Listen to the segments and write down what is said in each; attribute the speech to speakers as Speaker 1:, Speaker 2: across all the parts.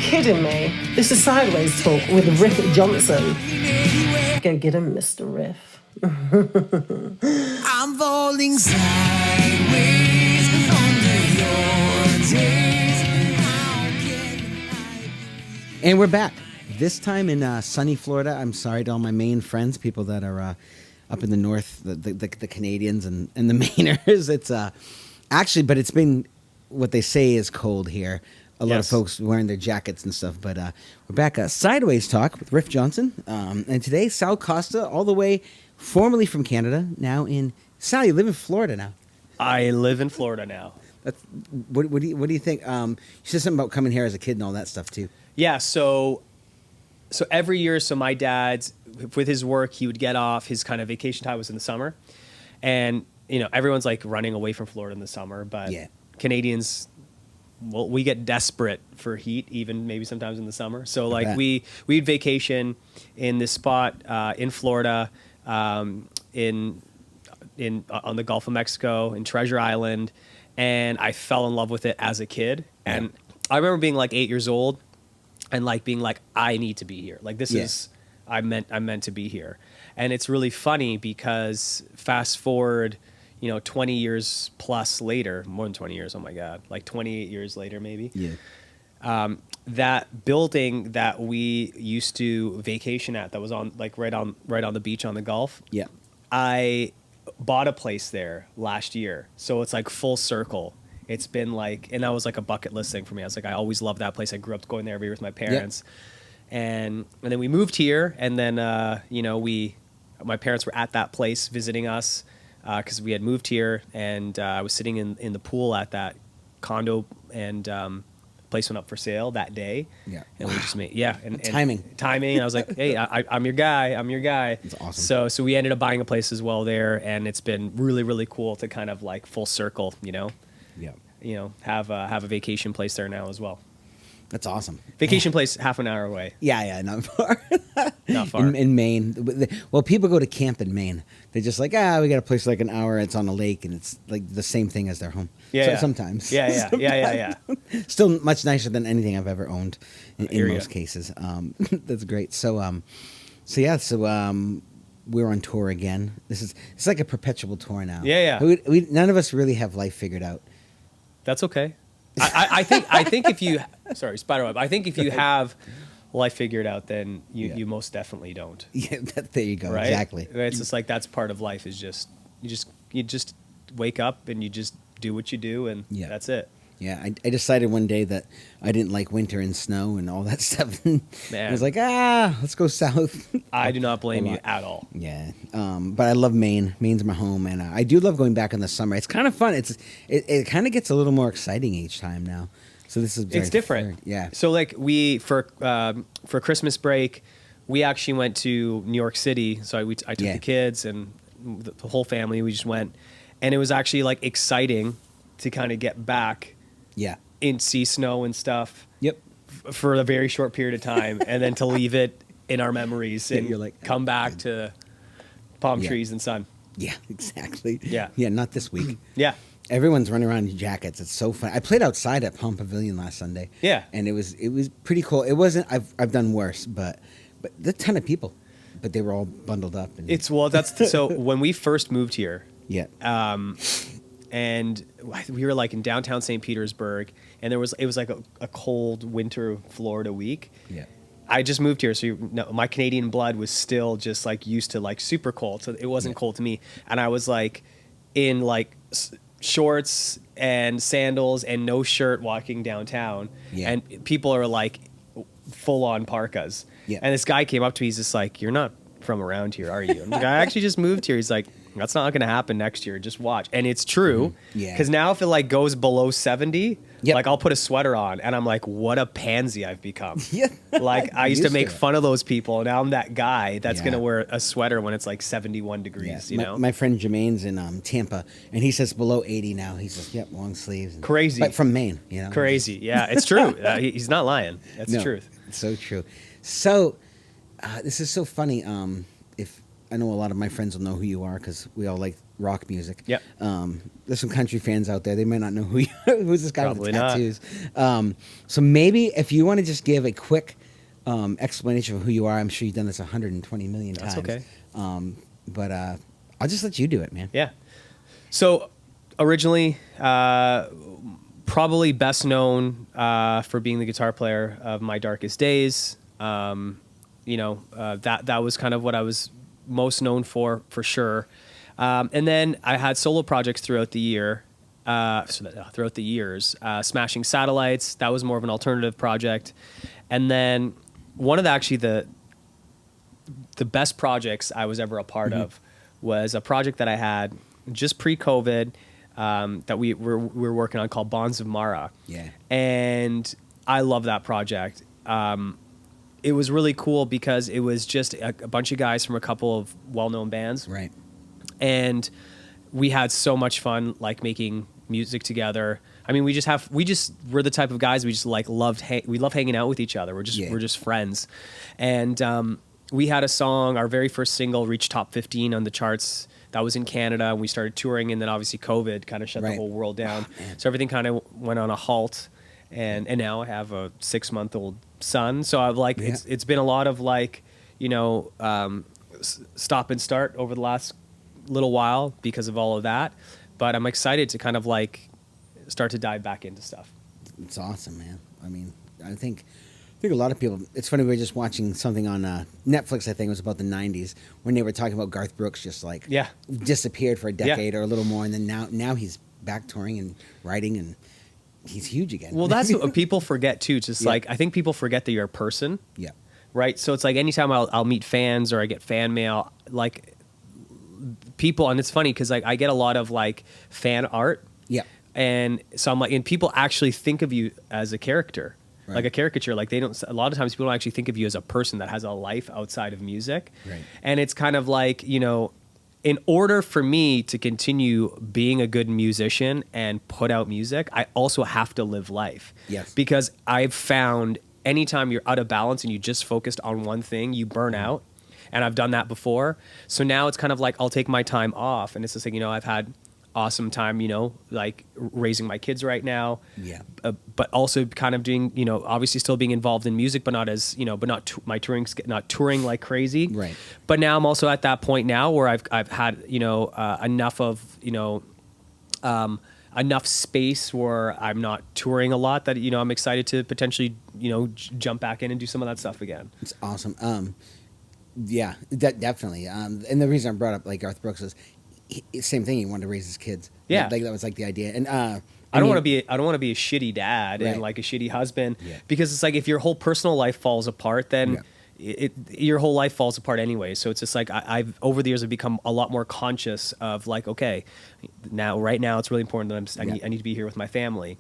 Speaker 1: kidding me? This is Sideways Talk with Riff Johnson. Go get him, Mr. Riff.
Speaker 2: I'm falling sideways under your days.
Speaker 3: And we're back. This time in sunny Florida. I'm sorry to all my Maine friends, people that are up in the north, the Canadians and the Mainers. It's actually, but it's been what they say is cold here. A lot of folks wearing their jackets and stuff. But we're back. Sideways Talk with Riff Johnson. And today, Sal Costa, all the way formerly from Canada, now in... Sal, you live in Florida now.
Speaker 4: I live in Florida now.
Speaker 3: What do you think? You said something about coming here as a kid and all that stuff, too.
Speaker 4: Yeah, so every year, so my dad's, with his work, he would get off. His kind of vacation time was in the summer. And, you know, everyone's like running away from Florida in the summer. But Canadians... Well, we get desperate for heat, even maybe sometimes in the summer. So, like, we'd vacation in this spot in Florida, on the Gulf of Mexico, in Treasure Island, and I fell in love with it as a kid. And I remember being like 8 years old, and like being like, I need to be here. Like, this is I'm meant to be here. And it's really funny because fast forward, 20 years plus later, more than 20 years, oh my God, like 28 years later, maybe. Yeah. That building that we used to vacation at, that was on like right on the beach on the Gulf. Yeah. I bought a place there last year. So it's like full circle. It's been like, and that was like a bucket list thing for me. I was like, I always loved that place. I grew up going there every year with my parents. And then we moved here, and then, my parents were at that place visiting us. Because we had moved here, and I was sitting in the pool at that condo, and place went up for sale that day. Yeah, and we just made and timing. And I was like, hey, I'm your guy. That's awesome. So we ended up buying a place as well there, and it's been really, really cool to kind of like full circle, have a vacation place there now as well.
Speaker 3: That's awesome.
Speaker 4: Vacation place half an hour away.
Speaker 3: Yeah, not far.
Speaker 4: Not far.
Speaker 3: In Maine. Well, people go to camp in Maine. They're just like, we got a place like an hour. It's on a lake, and it's like the same thing as their home. Yeah. Sometimes.
Speaker 4: Yeah.
Speaker 3: Still much nicer than anything I've ever owned in most cases. That's great. So we're on tour again. It's like a perpetual tour now.
Speaker 4: Yeah.
Speaker 3: We none of us really have life figured out.
Speaker 4: That's okay. I think if you Spiderweb. I think if you have life figured out, then you most definitely don't.
Speaker 3: Yeah, there you go.
Speaker 4: Right?
Speaker 3: Exactly.
Speaker 4: It's just like that's part of life. Is you just wake up and you just do what you do, and that's it.
Speaker 3: Yeah, I decided one day that I didn't like winter and snow and all that stuff. I was like, let's go south.
Speaker 4: I do not blame you at all.
Speaker 3: Yeah, but I love Maine. Maine's my home, and I do love going back in the summer. It's kind of fun. It kind of gets a little more exciting each time now. So this is
Speaker 4: it's different.
Speaker 3: Yeah.
Speaker 4: So like we for Christmas break, we actually went to New York City. So I took the kids and the whole family. We just went, and it was actually like exciting to kind of get back.
Speaker 3: Yeah.
Speaker 4: And see snow and stuff.
Speaker 3: Yep.
Speaker 4: For a very short period of time, and then to leave it in our memories and
Speaker 3: you're like,
Speaker 4: come back to palm trees and sun.
Speaker 3: Yeah, exactly.
Speaker 4: Yeah.
Speaker 3: Yeah, not this week.
Speaker 4: Yeah.
Speaker 3: Everyone's running around in jackets. It's so fun. I played outside at Palm Pavilion last Sunday.
Speaker 4: Yeah.
Speaker 3: And it was pretty cool. It wasn't. I've done worse, but a ton of people, but they were all bundled up. And
Speaker 4: So when we first moved here.
Speaker 3: Yeah.
Speaker 4: And we were like in downtown St. Petersburg, and it was like a cold winter Florida week. Yeah. I just moved here, so my Canadian blood was still just like used to like super cold, so it wasn't cold to me. And I was like in like shorts and sandals and no shirt walking downtown, and people are like full on parkas. Yeah. And this guy came up to me, he's just like, "You're not from around here, are you?" I'm like, "I actually just moved here." He's like, "That's not going to happen next year. Just watch." And it's true. Yeah. Because now if it like goes below 70, like I'll put a sweater on and I'm like, what a pansy I've become. Yeah. Like I used to make fun of those people. Now I'm that guy that's going to wear a sweater when it's like 71 degrees, you know?
Speaker 3: My friend Jermaine's in Tampa, and he says below 80 now. He says, yep, long sleeves.
Speaker 4: Crazy.
Speaker 3: But from Maine, you know?
Speaker 4: Crazy. Yeah, it's true. He's not lying. That's the truth.
Speaker 3: It's so true. So this is so funny. I know a lot of my friends will know who you are because we all like rock music.
Speaker 4: Yep.
Speaker 3: There's some country fans out there. They might not know who who's this guy
Speaker 4: Probably
Speaker 3: with the
Speaker 4: not.
Speaker 3: tattoos. So maybe if you want to just give a quick explanation of who you are. I'm sure you've done this 120 million times.
Speaker 4: That's okay.
Speaker 3: But I'll just let you do it, man.
Speaker 4: Yeah. So originally, probably best known for being the guitar player of My Darkest Days. That was kind of what I was most known for sure. And then I had solo projects throughout the year. Throughout the years, Smashing Satellites, that was more of an alternative project. And then one of the best projects I was ever a part of was a project that I had just pre-COVID that we were working on called Bonds of Mara.
Speaker 3: Yeah.
Speaker 4: And I love that project. It was really cool because it was just a bunch of guys from a couple of well-known bands.
Speaker 3: Right.
Speaker 4: And we had so much fun, like making music together. I mean, we're the type of guys we just like we love hanging out with each other. We're just friends. And we had a song, our very first single reached top 15 on the charts. That was in Canada, and we started touring, and then obviously COVID kind of shut the whole world down. Oh, so everything kind of went on a halt. And now I have a 6-month-old son. So I've it's been a lot of stop and start over the last little while because of all of that. But I'm excited to kind of start to dive back into stuff.
Speaker 3: It's awesome, man. I mean, I think a lot of people. It's funny. We were just watching something on Netflix. I think it was about the '90s when they were talking about Garth Brooks just disappeared for a decade or a little more, and then now he's back touring and writing, and he's huge again.
Speaker 4: Well, that's what people forget too. Just I think people forget that you're a person.
Speaker 3: Yeah.
Speaker 4: Right. So it's like anytime I'll meet fans or I get fan mail, people, and it's funny because I get a lot of fan art.
Speaker 3: Yeah.
Speaker 4: And so I'm and people actually think of you as a character, like a caricature. They don't. A lot of times people don't actually think of you as a person that has a life outside of music.
Speaker 3: Right.
Speaker 4: And it's kind of in order for me to continue being a good musician and put out music, I also have to live life.
Speaker 3: Yes.
Speaker 4: Because I've found anytime you're out of balance and you just focused on one thing, you burn out. And I've done that before. So now it's kind of I'll take my time off. And it's just I've had awesome time, raising my kids right now.
Speaker 3: Yeah.
Speaker 4: But also kind of doing, obviously still being involved in music, but not as, but not my touring, not touring like crazy.
Speaker 3: Right.
Speaker 4: But now I'm also at that point now where I've had, enough of, enough space where I'm not touring a lot that, I'm excited to potentially, jump back in and do some of that stuff again. It's
Speaker 3: awesome. Yeah, definitely. And the reason I brought up Garth Brooks is same thing. He wanted to raise his kids.
Speaker 4: Yeah,
Speaker 3: that was the idea. And I
Speaker 4: don't want to be a shitty dad and a shitty husband because it's if your whole personal life falls apart, then your whole life falls apart anyway. So it's just I've over the years I've become a lot more conscious of okay, right now it's really important that I need to be here with my family.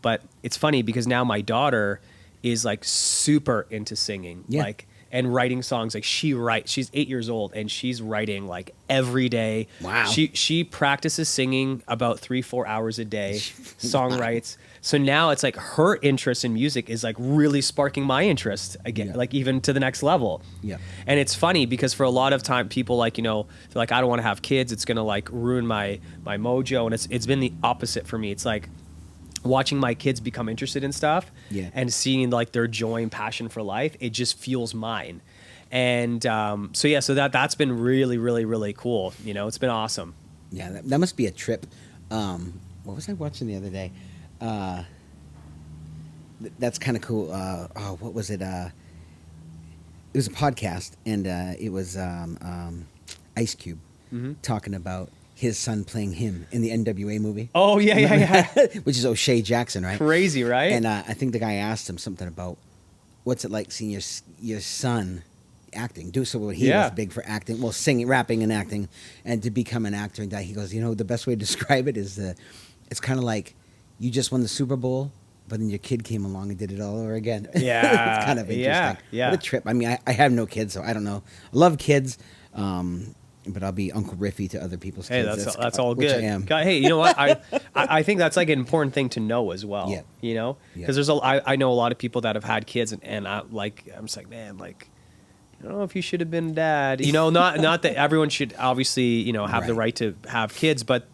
Speaker 4: But it's funny because now my daughter is super into singing. Yeah. And writing songs. She's 8 years old and she's writing every day.
Speaker 3: Wow.
Speaker 4: She practices singing about 3-4 hours a day, song writes. So now it's her interest in music is really sparking my interest again, even to the next level.
Speaker 3: Yeah.
Speaker 4: And it's funny because for a lot of time people they're I don't want to have kids. It's going to ruin my mojo. And it's been the opposite for me. It's watching my kids become interested in stuff and seeing their joy and passion for life, it just fuels mine. And so that's been really, really, really cool. It's been awesome.
Speaker 3: Yeah, that must be a trip. What was I watching the other day? That's kind of cool. What was it? It was a podcast, and it was Ice Cube talking about his son playing him in the NWA movie.
Speaker 4: Oh, yeah.
Speaker 3: Which is O'Shea Jackson, right?
Speaker 4: Crazy, right?
Speaker 3: And I think the guy asked him something about what's it like seeing your son acting. He was big for acting, well, singing, rapping, and acting, and to become an actor. And he goes, the best way to describe it is it's kind of like you just won the Super Bowl, but then your kid came along and did it all over again.
Speaker 4: Yeah.
Speaker 3: It's kind of interesting.
Speaker 4: Yeah.
Speaker 3: What a trip. I mean, I have no kids, so I don't know. I love kids. But I'll be Uncle Riffy to other people's kids.
Speaker 4: Hey, that's all good.
Speaker 3: I am.
Speaker 4: Hey, you know what? I think that's an important thing to know as well. Yeah. Because I know a lot of people that have had kids, and I'm just man, I don't know if you should have been dad. You know, not that everyone should obviously, you know, have the right to have kids, but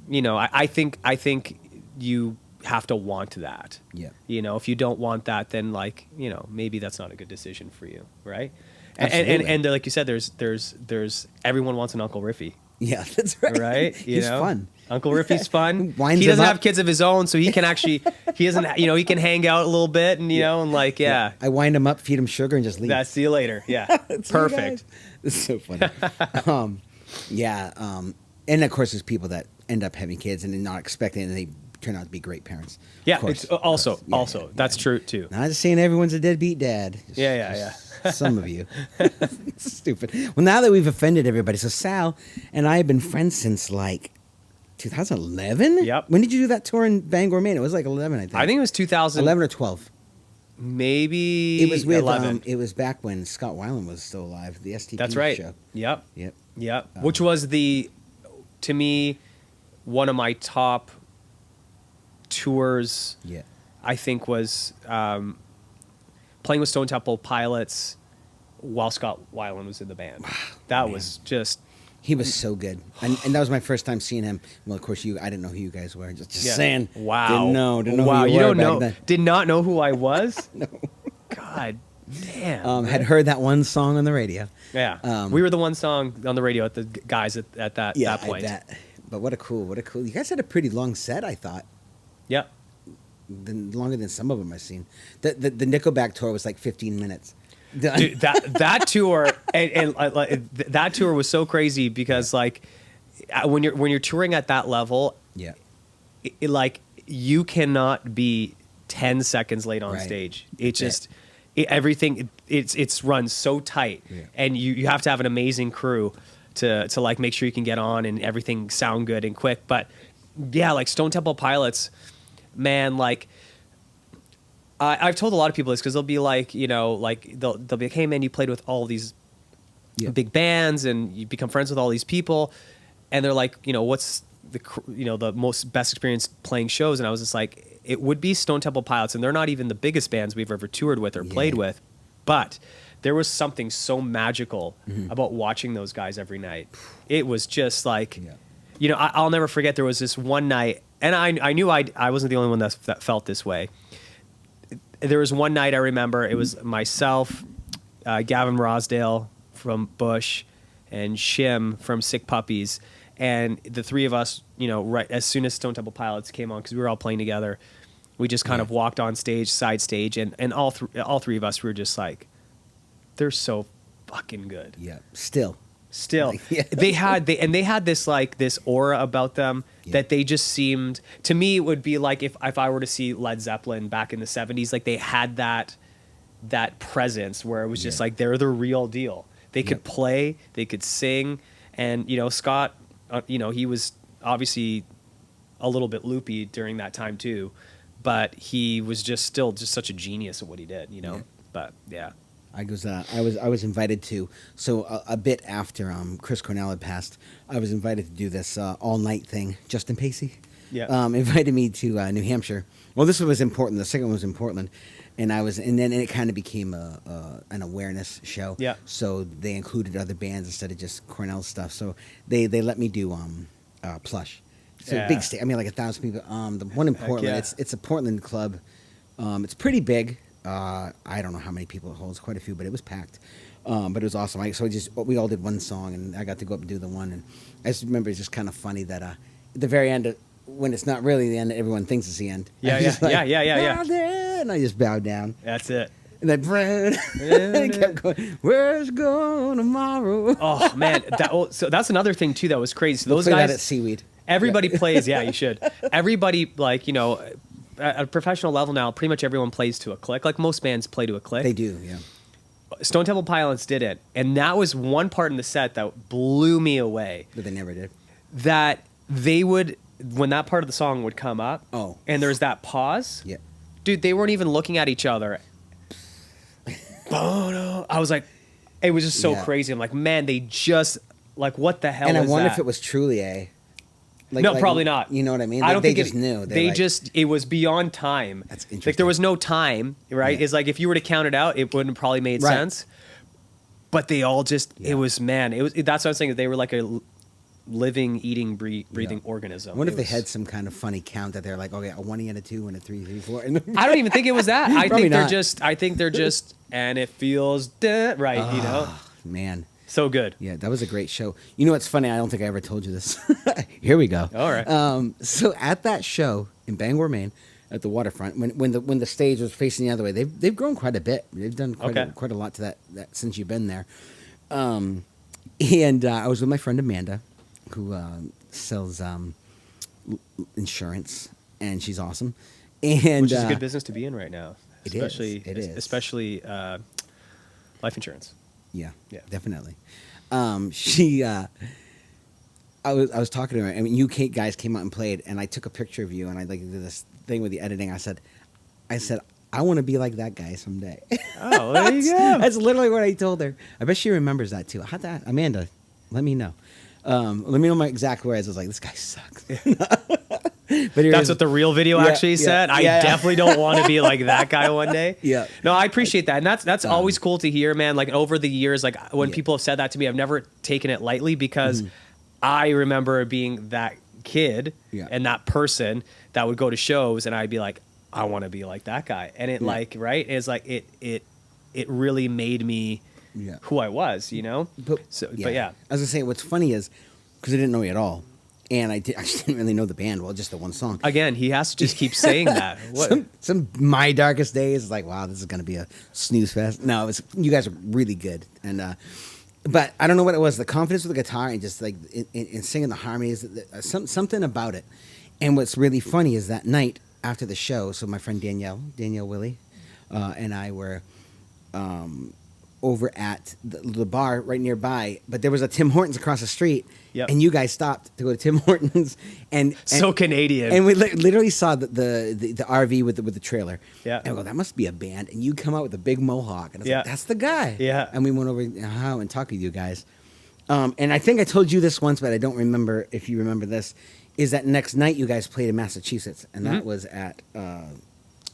Speaker 4: you know, I think you have to want that.
Speaker 3: Yeah.
Speaker 4: You know, if you don't want that, then like, you know, maybe that's not a good decision for you, right?
Speaker 3: Absolutely.
Speaker 4: And like you said, there's everyone wants an Uncle Riffy.
Speaker 3: Yeah, that's right.
Speaker 4: Right?
Speaker 3: He's fun.
Speaker 4: Uncle Riffy's fun.
Speaker 3: Winds
Speaker 4: He
Speaker 3: him
Speaker 4: doesn't
Speaker 3: up.
Speaker 4: have kids of his own, so he can actually, he doesn't, you know, he can hang out a little bit and, you know, and like, yeah.
Speaker 3: I wind him up, feed him sugar, and just leave.
Speaker 4: See you later. Yeah.
Speaker 3: See you
Speaker 4: Perfect.
Speaker 3: guys. It's so funny. And of course, there's people that end up having kids and they're not expecting, and they turn out to be great parents.
Speaker 4: Yeah.
Speaker 3: Of course,
Speaker 4: It's also,
Speaker 3: of course. Yeah,
Speaker 4: that's true too.
Speaker 3: Not just saying everyone's a deadbeat dad. Just-
Speaker 4: Yeah.
Speaker 3: Some of you. It's stupid. Well, now that we've offended everybody, so Sal and I have been friends since like 2011?
Speaker 4: Yep.
Speaker 3: When did you do that tour in Bangor, Maine? It was like 11, I think.
Speaker 4: I think it was 2000.
Speaker 3: 11 or 12.
Speaker 4: Maybe
Speaker 3: It was with
Speaker 4: 11.
Speaker 3: it was back when Scott Weiland was still alive, the STP
Speaker 4: That's right.
Speaker 3: show.
Speaker 4: Yep.
Speaker 3: Yep.
Speaker 4: Which was to me, one of my top tours.
Speaker 3: Yeah.
Speaker 4: I think was playing with Stone Temple Pilots while Scott Weiland was in the band. That was just.
Speaker 3: He was so good. And that was my first time seeing him. Well, of course, I didn't know who you guys were. Just saying.
Speaker 4: Wow.
Speaker 3: Didn't know
Speaker 4: wow.
Speaker 3: who
Speaker 4: You
Speaker 3: were
Speaker 4: don't
Speaker 3: back
Speaker 4: know.
Speaker 3: then.
Speaker 4: Did not know who I was.
Speaker 3: No.
Speaker 4: God damn.
Speaker 3: Had heard that one song on the radio.
Speaker 4: Yeah. We were the one song on the radio at the guys at that point.
Speaker 3: I bet. But what a cool. You guys had a pretty long set, I thought.
Speaker 4: Yeah.
Speaker 3: Longer than some of them I've seen. The Nickelback tour was like 15 minutes. Done.
Speaker 4: Dude, that tour and that tour was so crazy because like when you're touring at that level,
Speaker 3: Yeah.
Speaker 4: like you cannot be 10 seconds late on
Speaker 3: Right.
Speaker 4: stage. It just everything it's run so tight, and you have to have an amazing crew to like make sure you can get on and everything sound good and quick. But yeah, like Stone Temple Pilots, man, like. I've told a lot of people this because they'll be like, you know, like they'll be like, hey man, you played with all these big bands and you become friends with all these people, and they're like, you know, what's the most best experience playing shows? And I was just like, it would be Stone Temple Pilots, and they're not even the biggest bands we've ever toured with or played with, but there was something so magical about watching those guys every night. It was just like, you know, I'll never forget. There was this one night, and I knew I wasn't the only one that felt this way. There was one night I remember. It was myself, Gavin Rosdale from Bush, and Shim from Sick Puppies, and the three of us. You know, right as soon as Stone Temple Pilots came on, because we were all playing together, we just kind of walked on stage, side stage, and all three of us were just like, they're so fucking good.
Speaker 3: Yeah. Still.
Speaker 4: They had this aura about them that they just seemed, to me it would be like if I were to see Led Zeppelin back in the 70s, like they had that presence where it was just like they're the real deal. They could play, they could sing, and you know, Scott, you know, he was obviously a little bit loopy during that time too, but he was just still just such a genius at what he did, you know. But yeah.
Speaker 3: I was invited to, so a bit after Chris Cornell had passed, I was invited to do this all night thing. Justin Pacey, invited me to New Hampshire. Well, this was in Portland. The second one was in Portland, and then it kind of became an awareness show.
Speaker 4: Yeah.
Speaker 3: So they included other bands instead of just Cornell stuff. So they let me do Plush. It's a big stage. I mean, like 1,000 people. The one in Portland. It's a Portland club. It's pretty big. I don't know how many people it holds, quite a few, but it was packed. But it was awesome. We all did one song, and I got to go up and do the one. And I just remember it's just kind of funny that at the very end, when it's not really the end, everyone thinks it's the end.
Speaker 4: Yeah.
Speaker 3: And I just bowed down.
Speaker 4: That's it.
Speaker 3: And then Brad kept going, where's going tomorrow?
Speaker 4: Oh man, so that's another thing too that was crazy. So those
Speaker 3: Play
Speaker 4: guys
Speaker 3: that at Seaweed.
Speaker 4: Everybody plays. Yeah, you should. Everybody, like, you know, at a professional level now, pretty much everyone plays to a click. Like most bands play to a click.
Speaker 3: They do, yeah.
Speaker 4: Stone Temple Pilots did it, and that was one part in the set that blew me away.
Speaker 3: But they never did.
Speaker 4: That they would, when that part of the song would come up, and there's that pause.
Speaker 3: Yeah.
Speaker 4: Dude, they weren't even looking at each other. Oh no! I was like, it was just so crazy. I'm like, man, they just like, what the hell?
Speaker 3: And I
Speaker 4: is
Speaker 3: wonder
Speaker 4: that?
Speaker 3: if it was truly
Speaker 4: no, probably not.
Speaker 3: You know what I mean?
Speaker 4: I don't think
Speaker 3: they just knew.
Speaker 4: It was beyond time.
Speaker 3: That's interesting.
Speaker 4: Like there was no time, right?
Speaker 3: Yeah.
Speaker 4: It's like if you were to count it out, it wouldn't have probably made sense. but they all just it was that's what I'm saying. They were like a living, eating, breathing organism.
Speaker 3: I wonder if they
Speaker 4: was-
Speaker 3: had some kind of funny count that they're like, okay, a 1 and a 2 and a 3, 3, 4. And
Speaker 4: I don't even think it was that. I
Speaker 3: Probably
Speaker 4: think they're
Speaker 3: not.
Speaker 4: just. I think they're just. And it feels right. You know.
Speaker 3: man.
Speaker 4: So good.
Speaker 3: Yeah, that was a great show. You know what's funny? I don't think I ever told you this. Here we go.
Speaker 4: All right.
Speaker 3: So at that show in Bangor, Maine, at the waterfront, when the stage was facing the other way, they've grown quite a bit. They've done quite a lot to that since you've been there. And I was with my friend Amanda, who sells insurance, and she's awesome. And
Speaker 4: Which is a good business to be in right now.
Speaker 3: It is.
Speaker 4: Especially,
Speaker 3: It is.
Speaker 4: Especially life insurance.
Speaker 3: Yeah,
Speaker 4: Yeah.
Speaker 3: definitely. I was talking to her. I mean, you guys came out and played, and I took a picture of you, and I like did this thing with the editing. I said, I want to be like that guy someday.
Speaker 4: Oh, there you go.
Speaker 3: That's literally what I told her. I bet she remembers that too. How'd that, Amanda? Let me know. Let me know my exact words. I was like, this guy sucks. But
Speaker 4: That's what the real video actually said. I
Speaker 3: yeah.
Speaker 4: definitely don't want to be like that guy one day.
Speaker 3: Yeah.
Speaker 4: No, I appreciate that. And that's always cool to hear, man. Like over the years, like when
Speaker 3: Yeah.
Speaker 4: people have said that to me, I've never taken it lightly because I remember being that kid
Speaker 3: Yeah.
Speaker 4: and that person that would go to shows and I'd be like, I want to be like that guy. And it like, right? It's like it really made me who I was, you know? But yeah.
Speaker 3: I was gonna say, what's funny is because I didn't know you at all, and I actually didn't really know the band well, just the one song.
Speaker 4: Again, he has to just keep saying that. What?
Speaker 3: Some My Darkest Days, like, wow, this is gonna be a snooze fest. No, you guys are really good, and but I don't know what it was. The confidence with the guitar and just like in singing the harmonies, something about it. And what's really funny is that night after the show, so my friend Danielle Willie, and I were over at the bar right nearby, but there was a Tim Hortons across the street, and you guys stopped to go to Tim Hortons, and
Speaker 4: so Canadian,
Speaker 3: and we literally saw the RV with the trailer,
Speaker 4: and
Speaker 3: I go, that must be a band, and you come out with a big mohawk, and I was like, that's the guy, and we went over and talked with you guys, and I think I told you this once, but I don't remember if you remember this, is that next night you guys played in Massachusetts, and that was at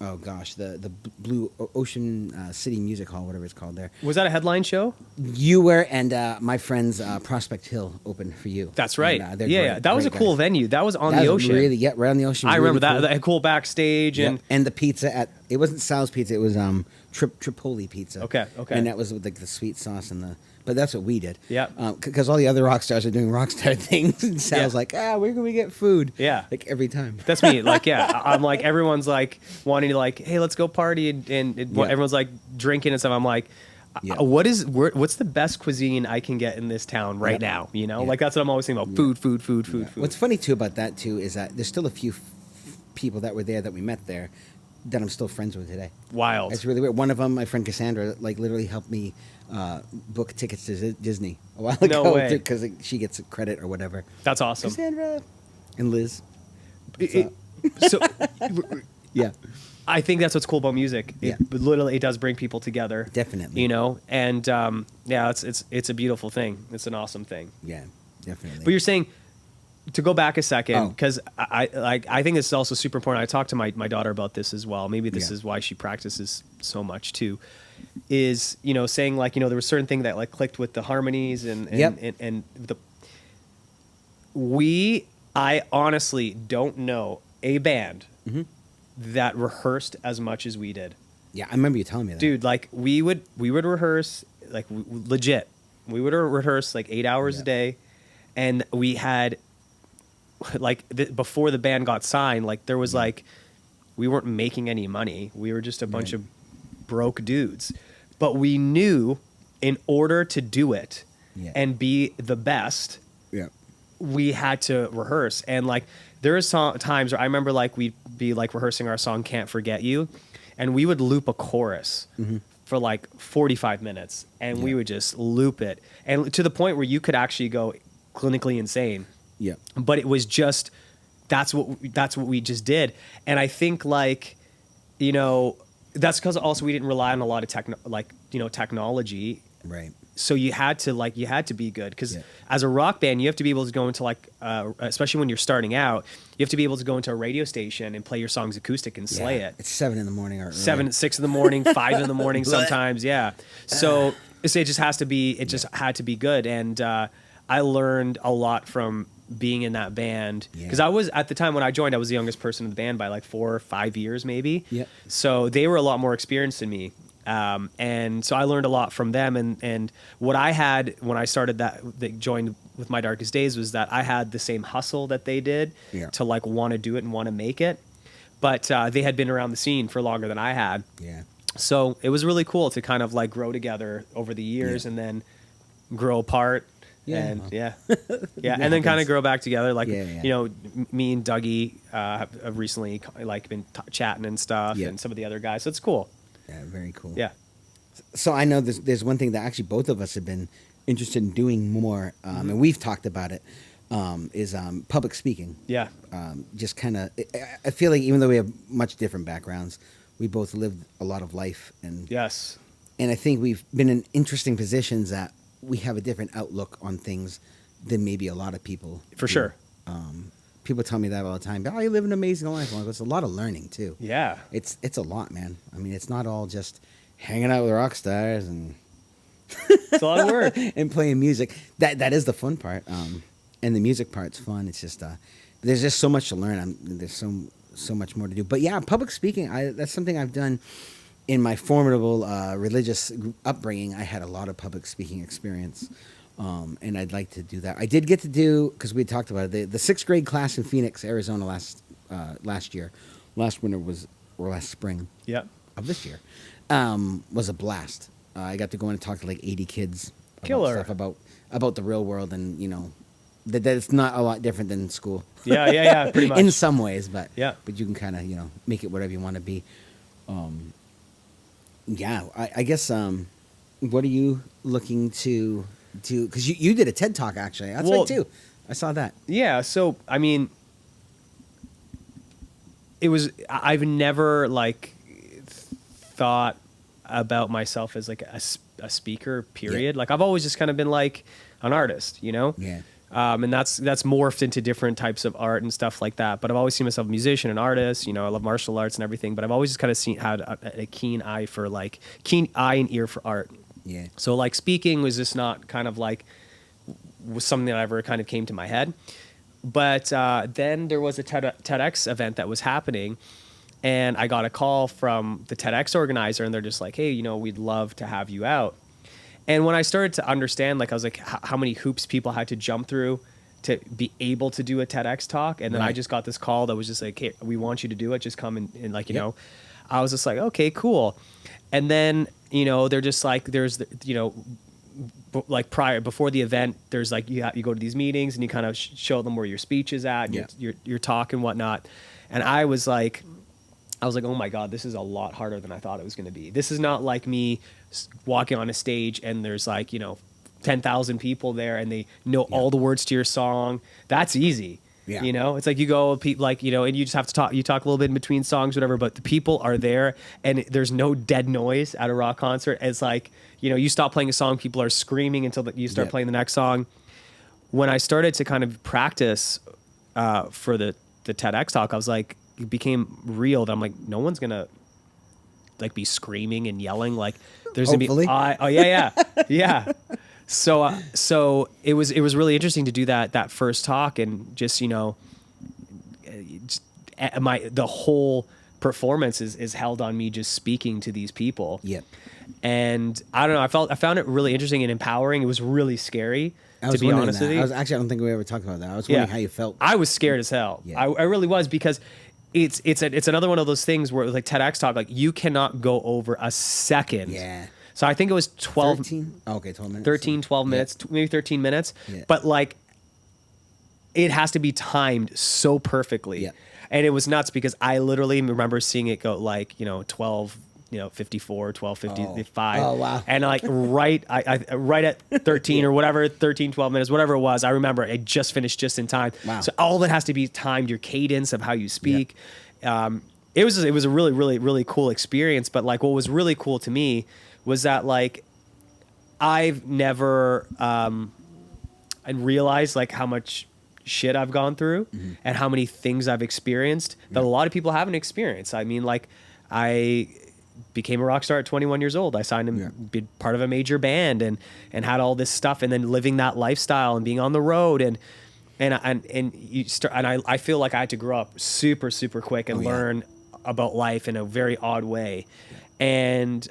Speaker 3: oh gosh, the Blue Ocean City Music Hall, whatever it's called there.
Speaker 4: Was that a headline show?
Speaker 3: You were, and my friends Prospect Hill opened for you.
Speaker 4: That's right.
Speaker 3: And,
Speaker 4: That was a cool venue. That was on
Speaker 3: that
Speaker 4: the
Speaker 3: was
Speaker 4: ocean.
Speaker 3: Really, right on the ocean.
Speaker 4: I
Speaker 3: really
Speaker 4: remember that.
Speaker 3: cool.
Speaker 4: That had cool backstage and
Speaker 3: the pizza it wasn't Sal's Pizza. It was Tripoli Pizza.
Speaker 4: Okay.
Speaker 3: And that was with like the sweet sauce and but that's what we did.
Speaker 4: Yeah.
Speaker 3: Because all the other rock stars are doing rock star things, and Sal's like, where can we get food?
Speaker 4: Yeah.
Speaker 3: Like every time.
Speaker 4: That's me. Like, I'm like, everyone's like wanting to like, hey, let's go party, and everyone's like drinking and stuff. I'm like, what's the best cuisine I can get in this town right now? You know, like that's what I'm always thinking about. Food.
Speaker 3: What's funny too about that too is that there's still a few people that were there that we met there that I'm still friends with today.
Speaker 4: Wild.
Speaker 3: It's really weird. One of them, my friend Cassandra, like literally helped me book tickets to Disney a while ago.
Speaker 4: No way.
Speaker 3: Because she gets credit or whatever.
Speaker 4: That's awesome.
Speaker 3: Cassandra and Liz.
Speaker 4: So
Speaker 3: Yeah.
Speaker 4: I think that's what's cool about music.
Speaker 3: Yeah.
Speaker 4: Literally, it does bring people together.
Speaker 3: Definitely.
Speaker 4: You know, and it's a beautiful thing. It's an awesome thing.
Speaker 3: Yeah, definitely.
Speaker 4: But you're saying, to go back a second,
Speaker 3: Oh.
Speaker 4: because I think this is also super important. I talked to my daughter about this as well. Maybe this is why she practices so much too. Is, you know, saying like, you know, there was certain thing that like clicked with the harmonies and I honestly don't know a band that rehearsed as much as we did.
Speaker 3: Yeah, I remember you telling me that.
Speaker 4: Dude, like we would rehearse like legit. We would rehearse like 8 hours a day, and we had like before the band got signed, like there was like we weren't making any money. We were just a bunch of broke dudes, but we knew in order to do it and be the best, we had to rehearse. And like there are times where I remember like we'd be like rehearsing our song "Can't Forget You," and we would loop a chorus for like 45 minutes, and we would just loop it, and to the point where you could actually go clinically insane.
Speaker 3: Yeah.
Speaker 4: But it was just that's what we just did. And I think like, you know, that's because also we didn't rely on a lot of technology.
Speaker 3: Right.
Speaker 4: So you had to be good because as a rock band, you have to be able to go into like, especially when you're starting out, you have to be able to go into a radio station and play your songs acoustic and slay it.
Speaker 3: It's 7 in the morning or
Speaker 4: 6 in the morning, 5 in the morning sometimes. Yeah. So So it just has to be. It just had to be good, and I learned a lot from being in that band because I was at the time when I joined, I was the youngest person in the band by like 4 or 5 years, maybe.
Speaker 3: Yep.
Speaker 4: So they were a lot more experienced than me, and so I learned a lot from them. And what I had when I started that joined with My Darkest Days was that I had the same hustle that they did to like want to do it and want to make it, but they had been around the scene for longer than I had.
Speaker 3: Yeah.
Speaker 4: So it was really cool to kind of like grow together over the years and then grow apart. And and then kind of grow back together. Like, you know, me and Dougie have recently like been chatting and stuff and some of the other guys. So it's cool.
Speaker 3: Yeah, very cool.
Speaker 4: Yeah.
Speaker 3: So I know there's one thing that actually both of us have been interested in doing more, and we've talked about it, is public speaking.
Speaker 4: Yeah.
Speaker 3: Just kind of, I feel like even though we have much different backgrounds, we both lived a lot of life. And I think we've been in interesting positions that we have a different outlook on things than maybe a lot of people.
Speaker 4: For sure.
Speaker 3: People tell me that all the time. Oh, you live an amazing life. Well, it's a lot of learning too.
Speaker 4: Yeah.
Speaker 3: It's a lot, man. I mean, it's not all just hanging out with rock stars and
Speaker 4: it's a lot of work
Speaker 3: and playing music. That is the fun part. And the music part's fun. It's just there's just so much to learn. There's so much more to do. But yeah, public speaking, that's something I've done. In my formidable religious upbringing, I had a lot of public speaking experience, and I'd like to do that. I did get to do, because we talked about it, the 6th grade class in Phoenix, Arizona last year. Last winter or last spring of this year, was a blast. I got to go in and talk to like 80 kids about stuff about the real world, and you know, that it's not a lot different than school.
Speaker 4: Yeah, pretty much.
Speaker 3: In some ways, but you can kind of, you know, make it whatever you want to be. Yeah, I guess. What are you looking to do? Because you did a TED Talk actually. That's right too. I saw that.
Speaker 4: Yeah. So I mean, I've never like thought about myself as like a speaker. Period. Like I've always just kind of been like an artist, you know.
Speaker 3: Yeah.
Speaker 4: And that's morphed into different types of art and stuff like that. But I've always seen myself a musician, an artist. You know, I love martial arts and everything. But I've always just kind of had a keen eye and ear for art.
Speaker 3: Yeah.
Speaker 4: So like speaking was just not kind of like was something that ever kind of came to my head. But then there was a TEDx event that was happening, and I got a call from the TEDx organizer, and they're just like, "Hey, you know, we'd love to have you out." And when I started to understand, like, I was like, how many hoops people had to jump through to be able to do a TEDx talk. And then I just got this call that was just like, hey, we want you to do it. Just come and like, you know, I was just like, okay, cool. And then, you know, they're just like, there's, you know, like before the event, there's like, you go to these meetings and you kind of show them where your speech is at, and your talk and whatnot. And I was like, oh my God, this is a lot harder than I thought it was going to be. This is not like me walking on a stage and there's like, you know, 10,000 people there and they know all the words to your song. That's easy. Yeah. You know, it's like you go like, you know, and you just have to talk, you talk a little bit in between songs, whatever, but the people are there and there's no dead noise at a rock concert. It's like, you know, you stop playing a song, people are screaming until you start playing the next song. When I started to kind of practice for the TEDx talk, I was like, it became real that I'm like, no one's gonna like be screaming and yelling. Like there's
Speaker 3: Hopefully.
Speaker 4: gonna be, yeah. So it was really interesting to do that first talk and just, you know, the whole performance is held on me just speaking to these people.
Speaker 3: Yep.
Speaker 4: And I don't know, I found it really interesting and empowering. It was really scary. To be honest with you,
Speaker 3: I don't think we ever talked about that. I was wondering how you felt.
Speaker 4: I was scared as hell. Yeah. I really was, because it's another one of those things where like TEDx talk, like you cannot go over a second.
Speaker 3: Yeah.
Speaker 4: So I think it was 12
Speaker 3: 13? Oh, okay, 12 minutes.
Speaker 4: 13, 12 minutes, maybe 13 minutes.
Speaker 3: Yeah.
Speaker 4: But like it has to be timed so perfectly.
Speaker 3: Yeah.
Speaker 4: And it was nuts because I literally remember seeing it go like, you know, 12, you know, 54, 12, 55.
Speaker 3: Oh, wow.
Speaker 4: And like right at 13 or whatever, 13, 12 minutes, whatever it was, I remember it just finished just in time.
Speaker 3: Wow.
Speaker 4: So all of it has to be timed, your cadence of how you speak. Yeah. It was a really, really, really cool experience. But like what was really cool to me was that like I've never I realized like how much shit I've gone through and how many things I've experienced that a lot of people haven't experienced. I mean, like became a rock star at 21 years old. I signed him, be part of a major band, and had all this stuff, and then living that lifestyle and being on the road, and you start, and I feel like I had to grow up super quick and learn about life in a very odd way, and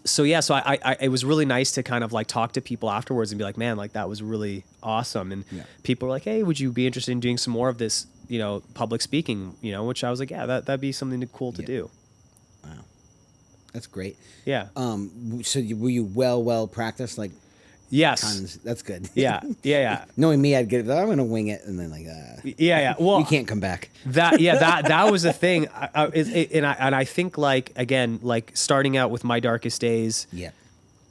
Speaker 4: so I it was really nice to kind of like talk to people afterwards and be like, man, like that was really awesome, and people were like, hey, would you be interested in doing some more of this, you know, public speaking, you know, which I was like, yeah, that'd be something cool to do.
Speaker 3: Wow, that's great.
Speaker 4: Yeah.
Speaker 3: So were you well practiced, like?
Speaker 4: Yes.
Speaker 3: Tons. That's good.
Speaker 4: Yeah.
Speaker 3: Knowing me, I'd get it. I'm gonna wing it, and then like,
Speaker 4: yeah. Well,
Speaker 3: you can't come back.
Speaker 4: That was the thing, and I think like again, like starting out with My Darkest Days.
Speaker 3: Yeah.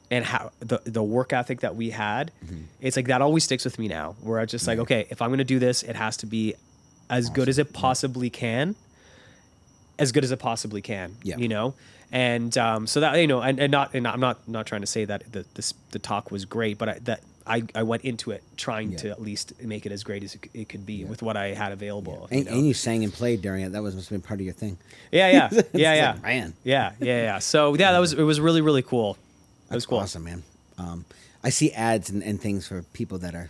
Speaker 4: And how the work ethic that we had, it's like that always sticks with me now. Where I just like, okay, if I'm gonna do this, it has to be as good as it possibly can. As good as it possibly can.
Speaker 3: Yeah.
Speaker 4: You know. And so that, you know, and I'm not trying to say that the talk was great, but I went into it trying to at least make it as great as it could be with what I had available.
Speaker 3: And you sang and played during it. That must have been part of your thing.
Speaker 4: Yeah.
Speaker 3: Like, man.
Speaker 4: Yeah. So yeah, it was really cool. It was cool.
Speaker 3: Awesome, man. I see ads and things for people that are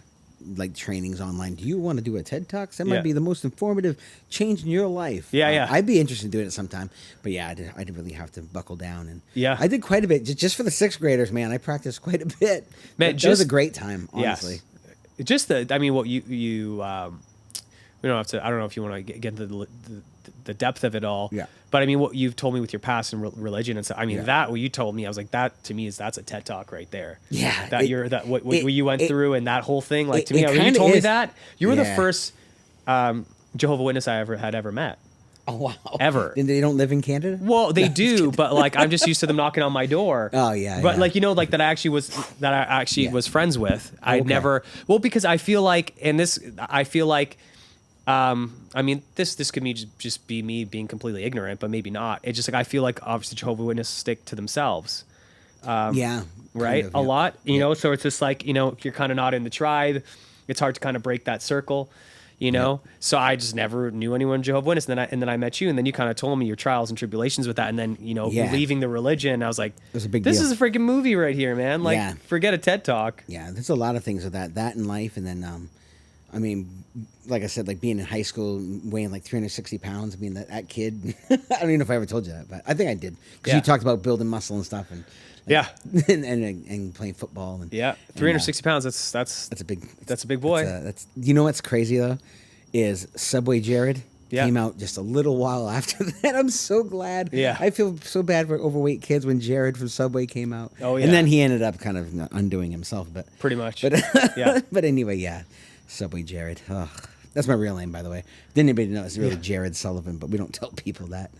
Speaker 3: like trainings online. Do you want to do a TED Talk? That might be the most informative change in your life.
Speaker 4: Yeah.
Speaker 3: I'd be interested in doing it sometime. But yeah, I did really have to buckle down. And
Speaker 4: I
Speaker 3: did quite a bit just for the sixth graders, man. I practiced quite a bit.
Speaker 4: Man,
Speaker 3: that was a great time, honestly.
Speaker 4: Yes. Just I mean, what you we don't have to. I don't know if you want to get into the depth of it all.
Speaker 3: Yeah.
Speaker 4: But I mean, what you've told me with your past and religion and stuff. I mean, that what you told me, I was like, that to me that's a TED Talk right there.
Speaker 3: Yeah.
Speaker 4: What you went through and that whole thing. Like to me, when you
Speaker 3: kinda
Speaker 4: told me
Speaker 3: is.
Speaker 4: that, you were the first Jehovah's Witness I had ever met.
Speaker 3: Oh wow.
Speaker 4: Ever.
Speaker 3: And they don't live in Canada?
Speaker 4: Well, they do, but like I'm just used to them knocking on my door.
Speaker 3: Oh yeah.
Speaker 4: But like, you know, like that I actually was friends with. I'd never, well, because I feel like, I mean, this could just be me being completely ignorant, but maybe not. It's just like I feel like obviously Jehovah's Witnesses stick to themselves.
Speaker 3: Yeah.
Speaker 4: Right.
Speaker 3: Kind of,
Speaker 4: a lot, you know. So it's just like, you know, if you're kind of not in the tribe, it's hard to kind of break that circle, you know. So I just never knew anyone Jehovah's Witness, and then I met you, and then you kind of told me your trials and tribulations with that, and then you know leaving the religion. I was like,
Speaker 3: it was a big
Speaker 4: this
Speaker 3: deal.
Speaker 4: is a freaking movie right here, man. Like, forget a TED Talk.
Speaker 3: Yeah, there's a lot of things with that in life, and then I mean, like I said, like being in high school, weighing like 360 pounds. I mean, that kid. I don't even know if I ever told you that, but I think I did because you talked about building muscle and stuff, and and playing football and
Speaker 4: 360 pounds. That's a big boy.
Speaker 3: That's you know what's crazy though, is Subway Jared came out just a little while after that. I'm so glad.
Speaker 4: Yeah,
Speaker 3: I feel so bad for overweight kids when Jared from Subway came out.
Speaker 4: Oh yeah,
Speaker 3: and then he ended up kind of undoing himself, but
Speaker 4: pretty much.
Speaker 3: But but anyway, yeah. Subway Jared. Ugh. That's my real name, by the way. Didn't anybody know it's really Jared Sullivan, but we don't tell people that.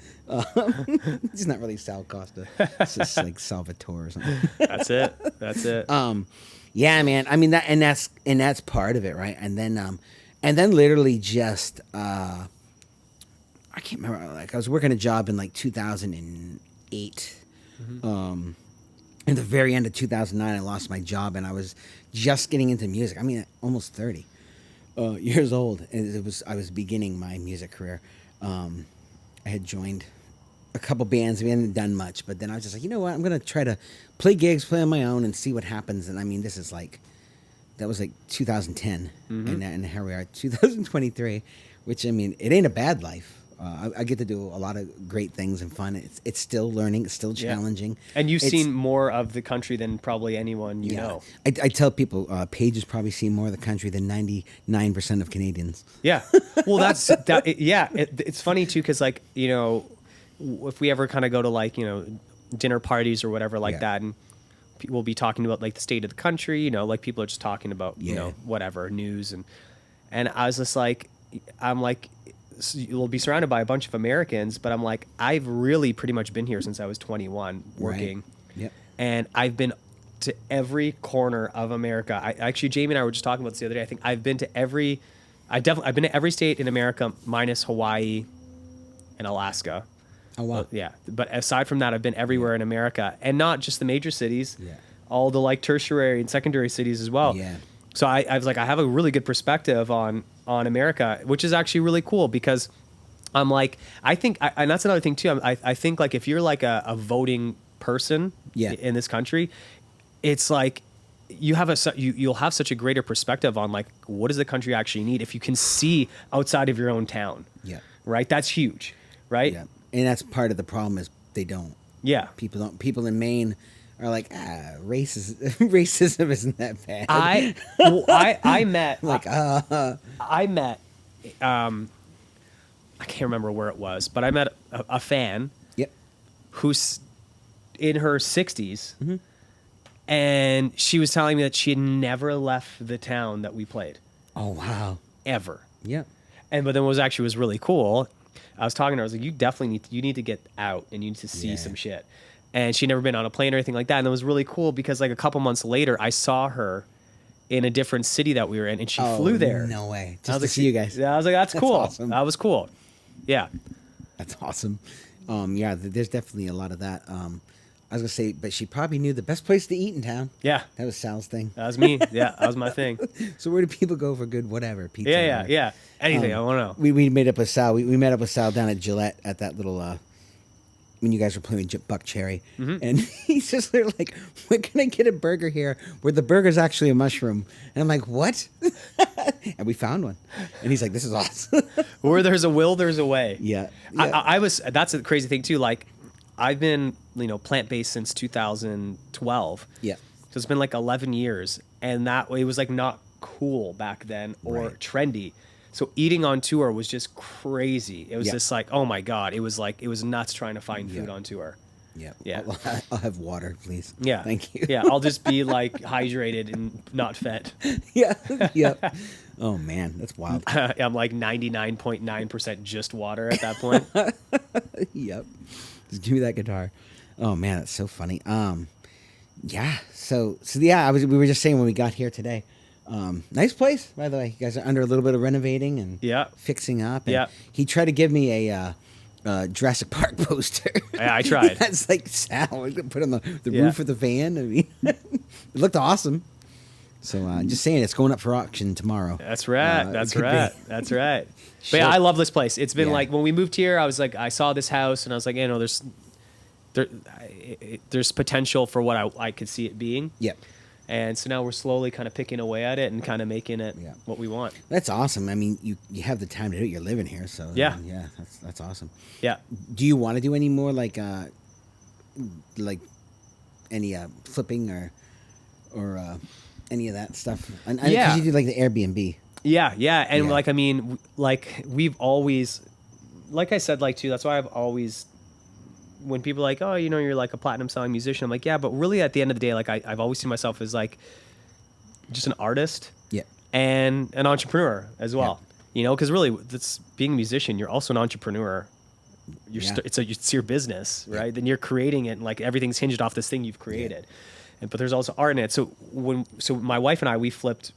Speaker 3: He's not really Sal Costa. It's just like Salvatore or something.
Speaker 4: That's it.
Speaker 3: Yeah, man. I mean that's part of it, right? And then literally just I can't remember. Like I was working a job in like 2008. In the very end of 2009, I lost my job, and I was just getting into music. I mean, almost 30 years old, and I was beginning my music career. I had joined a couple bands. We hadn't done much, but then I was just like, you know what? I'm gonna try to play gigs, play on my own, and see what happens. And I mean, that was like 2010, and here we are, 2023. Which I mean, it ain't a bad life. I get to do a lot of great things and fun. It's still learning. It's still challenging.
Speaker 4: And you've seen more of the country than probably anyone you know.
Speaker 3: I tell people, Paige has probably seen more of the country than 99% of Canadians.
Speaker 4: Yeah. Well, it's funny too, because like, you know, if we ever kind of go to like, you know, dinner parties or whatever like that, and we'll be talking about like the state of the country, you know, like people are just talking about, you know, whatever news. And I was just like, I'm like, you'll be surrounded by a bunch of Americans, but I'm like, I've really pretty much been here since I was 21 working.
Speaker 3: Right. Yep.
Speaker 4: And I've been to every corner of America. Actually, Jamie and I were just talking about this the other day. I think I've been to I've been to every state in America minus Hawaii and Alaska.
Speaker 3: Oh, wow.
Speaker 4: Yeah. But aside from that, I've been everywhere in America, and not just the major cities, all the like tertiary and secondary cities as well.
Speaker 3: Yeah.
Speaker 4: So I was like, I have a really good perspective on America, which is actually really cool because I'm like, I think, and that's another thing too. I think like if you're like a voting person
Speaker 3: Yeah.
Speaker 4: in this country, it's like you'll have such a greater perspective on like what does the country actually need if you can see outside of your own town.
Speaker 3: Yeah.
Speaker 4: Right. That's huge. Right.
Speaker 3: Yeah. And that's part of the problem is they don't.
Speaker 4: Yeah.
Speaker 3: People in Maine are like, racism isn't that bad.
Speaker 4: I met
Speaker 3: like,
Speaker 4: I met I can't remember where it was, but I met a fan
Speaker 3: yep.
Speaker 4: who's in her 60s,
Speaker 3: Mm-hmm.
Speaker 4: and she was telling me that she had never left the town that we played,
Speaker 3: Oh, wow.
Speaker 4: ever.
Speaker 3: Yep.
Speaker 4: But then what was really cool, I was talking to her, I was like, you definitely need to get out and you need to see
Speaker 3: Yeah.
Speaker 4: some shit. And she'd never been on a plane or anything like that. And it was really cool because like a couple months later, I saw her in a different city that we were in, and she flew there.
Speaker 3: No way.
Speaker 4: I
Speaker 3: Just
Speaker 4: was
Speaker 3: to
Speaker 4: like,
Speaker 3: see you guys.
Speaker 4: Yeah, I was like, that's cool.
Speaker 3: awesome.
Speaker 4: That was cool. Yeah.
Speaker 3: That's awesome. Yeah, there's definitely a lot of that. I was gonna say, but she probably knew the best place to eat in town.
Speaker 4: Yeah.
Speaker 3: That was Sal's thing.
Speaker 4: That was me. Yeah, that was my thing.
Speaker 3: So where do people go for good whatever pizza?
Speaker 4: Yeah. Anything, I want to know.
Speaker 3: We made up with Sal. We met up with Sal down at Gillette at that little when you guys were playing Buck Cherry, and he's just there like, "Where can I get a burger here where the burger's actually a mushroom?" And I'm like, "What?" And we found one, and he's like, "This is awesome."
Speaker 4: Where there's a will, there's a way.
Speaker 3: Yeah.
Speaker 4: I was. That's a crazy thing too. Like, I've been plant based since 2012.
Speaker 3: Yeah.
Speaker 4: So it's been like 11 years, and that it was like not cool back then or
Speaker 3: Right.
Speaker 4: trendy. So eating on tour was just crazy. It was
Speaker 3: Yeah.
Speaker 4: just like, oh my god, it was nuts trying to find food
Speaker 3: Yeah.
Speaker 4: on tour.
Speaker 3: Yeah.
Speaker 4: Yeah.
Speaker 3: I'll have water, please.
Speaker 4: Yeah.
Speaker 3: Thank you.
Speaker 4: Yeah, I'll just be like hydrated and not fed.
Speaker 3: Yeah. Yep. Oh man, that's wild.
Speaker 4: I'm like 99.9% just water at that point.
Speaker 3: Yep. Just give me that guitar. Oh man, that's so funny. Yeah. So yeah, we were just saying when we got here today. Nice place, by the way. You guys are under a little bit of renovating and
Speaker 4: Yeah.
Speaker 3: fixing up. And
Speaker 4: Yeah.
Speaker 3: He tried to give me a Jurassic Park poster.
Speaker 4: Yeah, I tried.
Speaker 3: That's like Sal. We're gonna put on the
Speaker 4: Yeah.
Speaker 3: roof of the van. I mean, it looked awesome. So just saying, it's going up for auction tomorrow.
Speaker 4: That's right.
Speaker 3: It
Speaker 4: That's
Speaker 3: could be.
Speaker 4: right. That's right. But yeah,
Speaker 3: Sure.
Speaker 4: I love this place. It's been
Speaker 3: Yeah.
Speaker 4: like when we moved here, I was like, I saw this house and I was like, there's potential for what I could see it being.
Speaker 3: Yep.
Speaker 4: And so now we're slowly kind of picking away at it and kind of making it
Speaker 3: Yeah.
Speaker 4: what we want.
Speaker 3: That's awesome. I mean, you have the time to do it. You're living here, so
Speaker 4: Yeah.
Speaker 3: I mean, yeah, that's awesome.
Speaker 4: Yeah.
Speaker 3: Do you want to do any more like any flipping or any of that stuff? And
Speaker 4: Yeah.
Speaker 3: 'cause you do like the Airbnb.
Speaker 4: Yeah. Yeah. And
Speaker 3: Yeah.
Speaker 4: like, I mean, like we've always, like I said, like too, that's why I've always, when people are like, oh, you're like a platinum selling musician, I'm like, yeah, but really at the end of the day, like I've always seen myself as like just an artist
Speaker 3: Yeah.
Speaker 4: and an entrepreneur as well. Because really, that's being a musician. You're also an entrepreneur.
Speaker 3: Yeah.
Speaker 4: It's your business, right? Then you're creating it, and like everything's hinged off this thing you've created. But there's also art in it. So my wife and I, we flipped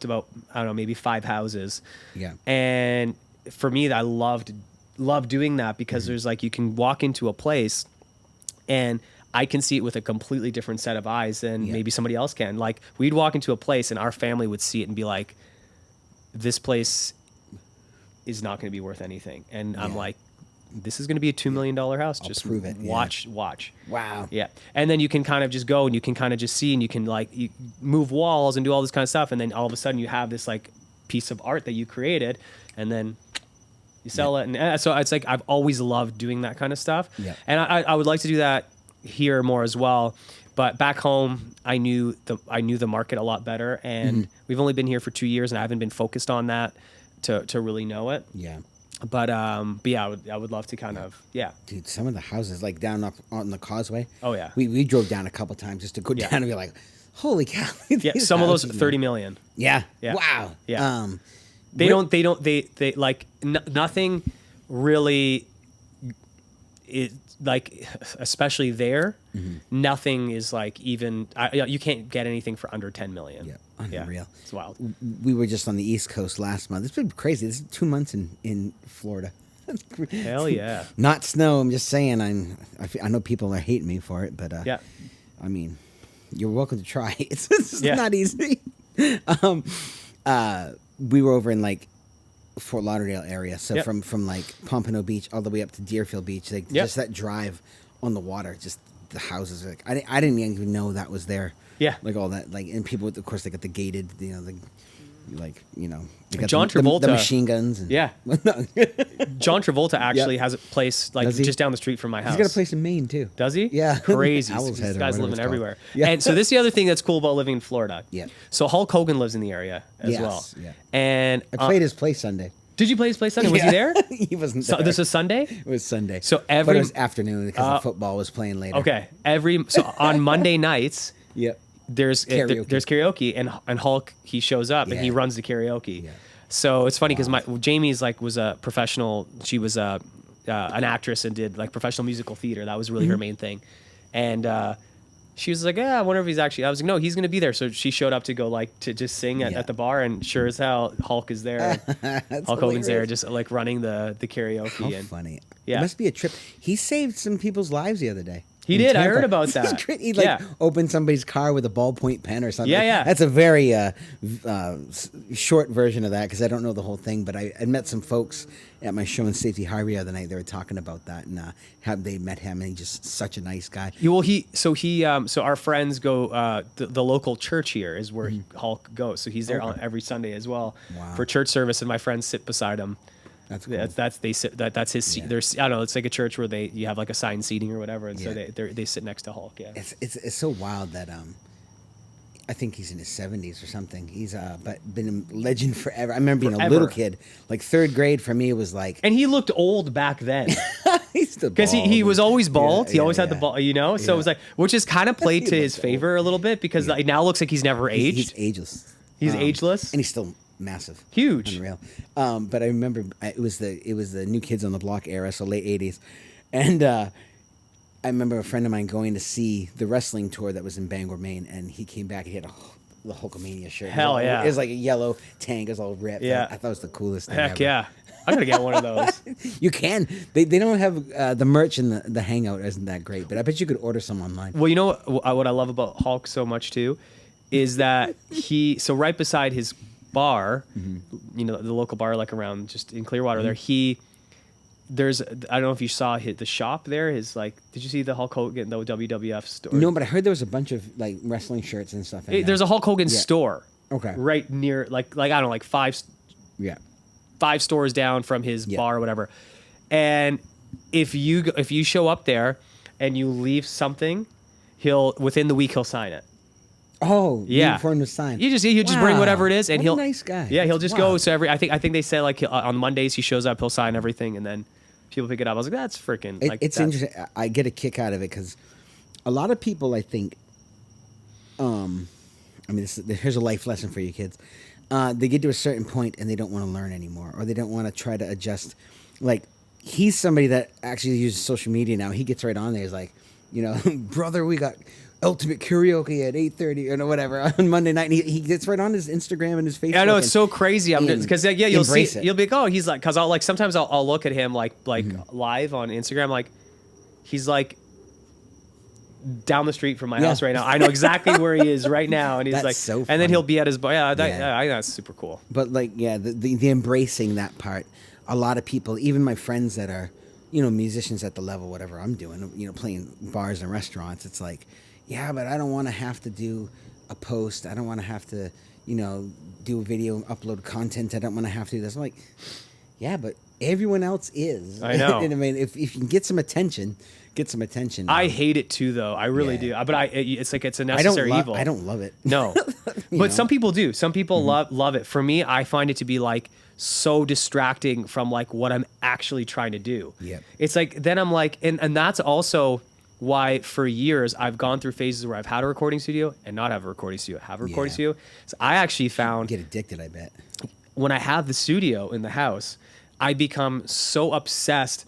Speaker 4: about, I don't know, maybe 5 houses.
Speaker 3: Yeah.
Speaker 4: And for me, I love doing that because there's like you can walk into a place and I can see it with a completely different set of eyes than maybe somebody else can. Like we'd walk into a place and our family would see it and be like, this place is not going to be worth anything. And I'm like, this is going to be a $2 million house. Just
Speaker 3: prove it.
Speaker 4: Watch.
Speaker 3: Wow.
Speaker 4: Yeah. And then you can kind of just go and you can kind of just see and you can like you move walls and do all this kind of stuff. And then all of a sudden you have this like piece of art that you created and then you sell it. And so it's like, I've always loved doing that kind of stuff.
Speaker 3: Yeah.
Speaker 4: And I would like to do that here more as well. But back home, I knew the market a lot better. And we've only been here for 2 years and I haven't been focused on that to really know it.
Speaker 3: Yeah.
Speaker 4: But yeah, I would love to kind of,
Speaker 3: Dude, some of the houses like down up on the causeway.
Speaker 4: Oh, yeah.
Speaker 3: We drove down a couple times just to go down and be like, holy cow.
Speaker 4: Yeah,
Speaker 3: these
Speaker 4: some of those
Speaker 3: houses,
Speaker 4: 30
Speaker 3: man.
Speaker 4: million.
Speaker 3: Yeah.
Speaker 4: Yeah.
Speaker 3: Wow.
Speaker 4: Yeah. They like nothing really it like especially there nothing is like even you can't get anything for under 10 million.
Speaker 3: Yeah. Unreal.
Speaker 4: It's wild.
Speaker 3: We were just on the East Coast last month. It's been crazy. This is 2 months in Florida.
Speaker 4: Hell yeah.
Speaker 3: Not snow. I'm just saying. I know people are hating me for it, but
Speaker 4: Yeah.
Speaker 3: I mean, you're welcome to try. It's
Speaker 4: Yeah.
Speaker 3: not easy. We were over in like Fort Lauderdale area. So
Speaker 4: Yep.
Speaker 3: from like Pompano Beach all the way up to Deerfield Beach, like
Speaker 4: Yep.
Speaker 3: just that drive on the water, just the houses. Like I didn't even know that was there.
Speaker 4: Yeah.
Speaker 3: Like all that, like, and people, of course, they got the gated, you know, they got
Speaker 4: John
Speaker 3: the
Speaker 4: Travolta.
Speaker 3: machine guns. And,
Speaker 4: Yeah. John Travolta actually has a place like
Speaker 3: Does he?
Speaker 4: just down the street from my house.
Speaker 3: He's got a place in Maine too.
Speaker 4: Does he?
Speaker 3: Yeah.
Speaker 4: Crazy.
Speaker 3: Owl's
Speaker 4: These
Speaker 3: Head or
Speaker 4: guys
Speaker 3: whatever
Speaker 4: living
Speaker 3: it's called.
Speaker 4: everywhere.
Speaker 3: Yeah.
Speaker 4: And so this is the other thing that's cool about living in Florida.
Speaker 3: Yeah.
Speaker 4: So Hulk Hogan lives in the area as
Speaker 3: Yes,
Speaker 4: well.
Speaker 3: yeah.
Speaker 4: And
Speaker 3: I played his place Sunday.
Speaker 4: did you play his place Sunday? Was he there?
Speaker 3: He wasn't
Speaker 4: So
Speaker 3: there.
Speaker 4: this is Sunday?
Speaker 3: It was Sunday.
Speaker 4: So
Speaker 3: but
Speaker 4: every-
Speaker 3: it was afternoon because the football was playing later.
Speaker 4: Okay. So on Monday nights,
Speaker 3: Yep.
Speaker 4: there's karaoke and Hulk, he shows up and he
Speaker 3: Yeah.
Speaker 4: runs the karaoke.
Speaker 3: Yeah.
Speaker 4: So it's funny because Jamie's like was a professional. She was an actress and did like professional musical theater. That was really her main thing. And she was like, yeah, I wonder if he's actually. I was like, no, he's gonna be there. So she showed up to go like to just sing at the bar, and sure as hell, Hulk is there. Hulk Hogan's there,
Speaker 3: hilarious.
Speaker 4: just like running the karaoke.
Speaker 3: How
Speaker 4: and
Speaker 3: funny.
Speaker 4: Yeah.
Speaker 3: It must be a trip. He saved some people's lives the other day.
Speaker 4: He
Speaker 3: in
Speaker 4: did. I
Speaker 3: Tampa.
Speaker 4: heard about
Speaker 3: It's
Speaker 4: that.
Speaker 3: great. He like
Speaker 4: Yeah.
Speaker 3: opened somebody's car with a ballpoint pen or something.
Speaker 4: Yeah, yeah.
Speaker 3: That's a very short version of that because I don't know the whole thing. But I met some folks at my show in Safety Highway the other night. They were talking about that and how they met him, and he's just such a nice guy.
Speaker 4: So our friends go. The local church here is where Hulk goes. So he's there on every Sunday as well
Speaker 3: Wow.
Speaker 4: for church service, and my friends sit beside him.
Speaker 3: That's cool.
Speaker 4: That's his seat.
Speaker 3: Yeah.
Speaker 4: There's I don't know. It's like a church where you have like assigned seating or whatever, and so
Speaker 3: Yeah.
Speaker 4: they sit next to Hulk. Yeah.
Speaker 3: It's so wild that I think he's in his 70s or something. He's but been a legend forever. I remember being a
Speaker 4: Forever.
Speaker 3: little kid, like third grade for me was like
Speaker 4: And he looked old back then
Speaker 3: he's still
Speaker 4: because he
Speaker 3: bald.
Speaker 4: was always bald.
Speaker 3: Yeah,
Speaker 4: he always
Speaker 3: yeah,
Speaker 4: had the
Speaker 3: yeah.
Speaker 4: bald, you know. So
Speaker 3: Yeah.
Speaker 4: it was like, which is kind of played
Speaker 3: He
Speaker 4: to his
Speaker 3: looked
Speaker 4: favor a little bit because like, now it looks like he's never aged.
Speaker 3: He's ageless.
Speaker 4: He's ageless?
Speaker 3: and he's still massive,
Speaker 4: Huge.
Speaker 3: unreal. But I remember it was the New Kids on the Block era, so late '80s, and I remember a friend of mine going to see the wrestling tour that was in Bangor, Maine, and he came back. He had the Hulkamania shirt.
Speaker 4: Hell yeah.
Speaker 3: It was like a yellow tank. It was all ripped.
Speaker 4: Yeah.
Speaker 3: I thought it was the coolest thing
Speaker 4: Heck
Speaker 3: ever.
Speaker 4: yeah. I'm gonna get one of those.
Speaker 3: You can. They don't have the merch in the hangout isn't that great, but I bet you could order some online.
Speaker 4: Well, you know what I love about Hulk so much too, is that so right beside his bar, you know, the local bar like around just in Clearwater there, there's I don't know if you saw the shop there. His like, did you see the Hulk Hogan, the WWF store?
Speaker 3: No, but I heard there was a bunch of like wrestling shirts and stuff.
Speaker 4: There's a Hulk Hogan
Speaker 3: Yeah.
Speaker 4: store.
Speaker 3: Okay.
Speaker 4: Right near like I don't know, like five stores down from his
Speaker 3: Yeah.
Speaker 4: bar or whatever. And if you show up there and you leave something, within the week he'll sign it.
Speaker 3: Oh,
Speaker 4: Yeah.
Speaker 3: for him to sign.
Speaker 4: You just bring
Speaker 3: Wow.
Speaker 4: whatever it is, and
Speaker 3: What a
Speaker 4: he'll
Speaker 3: nice guy.
Speaker 4: Yeah, he'll
Speaker 3: That's
Speaker 4: just go.
Speaker 3: wild.
Speaker 4: So I think they say like on Mondays he shows up, he'll sign everything, and then people pick it up. I was like, that's freaking.
Speaker 3: It's interesting. I get a kick out of it because a lot of people, I think, I mean, here's a life lesson for you kids. They get to a certain point and they don't want to learn anymore, or they don't want to try to adjust. Like, he's somebody that actually uses social media now. He gets right on there. He's like, you know, brother, we got ultimate karaoke at 8:30 or whatever on Monday night. And he gets right on his Instagram and his Facebook.
Speaker 4: I know it's so crazy. I'm
Speaker 3: and
Speaker 4: because you'll see
Speaker 3: embrace it.
Speaker 4: you'll be like, oh, he's like, because I'll like sometimes I'll look at him like live on Instagram, like he's like down the street from my house right now. I know exactly where he is right now, and he's
Speaker 3: That's
Speaker 4: like,
Speaker 3: so
Speaker 4: and
Speaker 3: funny.
Speaker 4: then he'll be at his bar. Yeah,
Speaker 3: Yeah.
Speaker 4: I think that's super cool.
Speaker 3: But like, yeah, the embracing that part. A lot of people, even my friends that are, you know, musicians at the level, whatever I'm doing, you know, playing bars and restaurants. It's like, yeah, but I don't want to have to do a post. I don't want to have to, you know, do a video and upload content. I don't want to have to do this. I'm like, yeah, but everyone else is.
Speaker 4: I know.
Speaker 3: And I mean, if you can get some attention, get some attention.
Speaker 4: I hate it too, though. I really
Speaker 3: Yeah.
Speaker 4: do. But it's like it's a
Speaker 3: I don't
Speaker 4: necessary
Speaker 3: love.
Speaker 4: evil.
Speaker 3: I don't love it.
Speaker 4: No, but
Speaker 3: know?
Speaker 4: some people do. Some people love it. For me, I find it to be like so distracting from like what I'm actually trying to do.
Speaker 3: Yep.
Speaker 4: It's like then I'm like, and that's also why for years I've gone through phases where I've had a recording studio and not have a recording studio, have a recording
Speaker 3: Yeah.
Speaker 4: studio. So I actually found
Speaker 3: Get addicted. I bet.
Speaker 4: when I have the studio in the house, I become so obsessed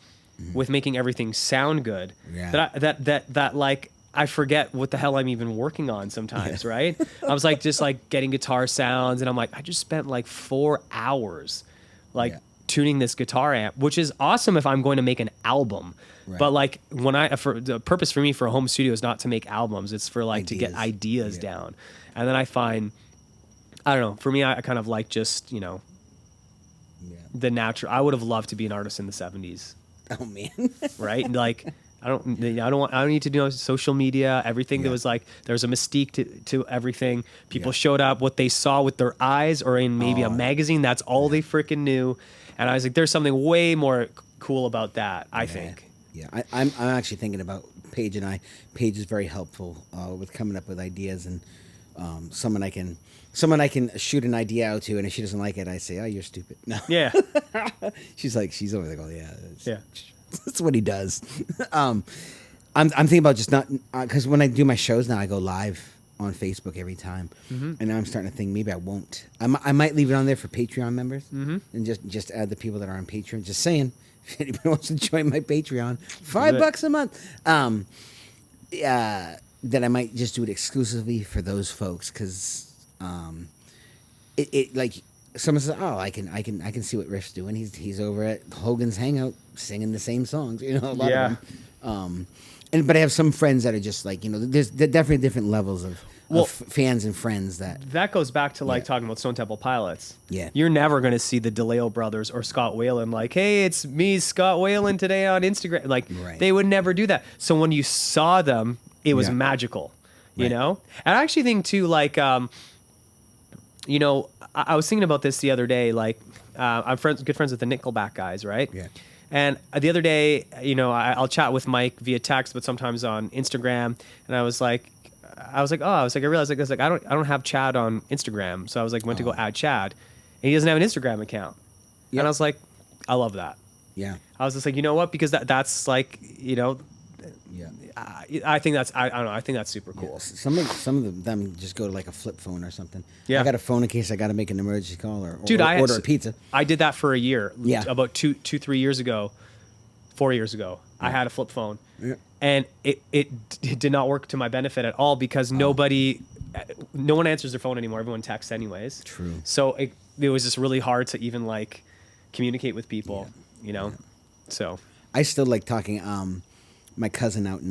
Speaker 4: with making everything sound good
Speaker 3: Yeah.
Speaker 4: that like I forget what the hell I'm even working on sometimes, right? I was like just like getting guitar sounds, and I'm like, I just spent like 4 hours like
Speaker 3: Yeah.
Speaker 4: tuning this guitar amp, which is awesome if I'm going to make an album.
Speaker 3: Right.
Speaker 4: But like for the purpose for me for a home studio is not to make albums, it's for like to get ideas
Speaker 3: Yeah.
Speaker 4: down. And then I find, I don't know, for me I kind of like just, you know, the natural. I would have loved to be an artist in the 70s,
Speaker 3: Oh man.
Speaker 4: right? And like, I don't need to know social media. Everything that was like, there's a mystique to everything. People showed up what they saw with their eyes or in maybe a magazine. That's all they freaking knew. And I was like, there's something way more cool about that, I think.
Speaker 3: Yeah, I'm actually thinking about Paige and I. Paige is very helpful with coming up with ideas, and someone I can shoot an idea out to, and if she doesn't like it, I say, "Oh, you're stupid." No.
Speaker 4: Yeah.
Speaker 3: She's always like, "Oh yeah,
Speaker 4: Yeah.
Speaker 3: that's what he does." I'm thinking about just not because when I do my shows now, I go live on Facebook every time, and now I'm starting to think maybe I won't. I might leave it on there for Patreon members, and just add the people that are on Patreon. Just saying, if anybody wants to join my Patreon, $5 a month. That I might just do it exclusively for those folks because it like someone says, oh, I can see what Riff's doing. He's over at Hogan's Hangout singing the same songs, a lot of them. But I have some friends that are just like, there's definitely different levels of fans and friends that
Speaker 4: goes back to like talking about Stone Temple Pilots.
Speaker 3: Yeah.
Speaker 4: You're never going to see the DeLeo brothers or Scott Whalen like, hey, it's me, Scott Whalen, today on Instagram. Like, they would never do that. So when you saw them, it was magical, you know? And I actually think too, like, I was thinking about this the other day. Like, I'm good friends with the Nickelback guys, right? Yeah. And the other day, I'll chat with Mike via text, but sometimes on Instagram. And I realized I don't have Chad on Instagram. So I was like, went to go add Chad, and he doesn't have an Instagram account. Yep. And I was like, I love that. Yeah. I was just like, you know what? Because that's like, I think that's I don't know. I think that's super cool.
Speaker 3: Yeah. Some of them just go to like a flip phone or something. Yeah. I got a phone in case I got to make an emergency call or order a pizza.
Speaker 4: I did that for a year. Yeah. About 3 years ago, 4 years ago, I had a flip phone, and it did not work to my benefit at all because no one answers their phone anymore. Everyone texts anyways. True. So it was just really hard to even like communicate with people. So
Speaker 3: I still like talking. My cousin out in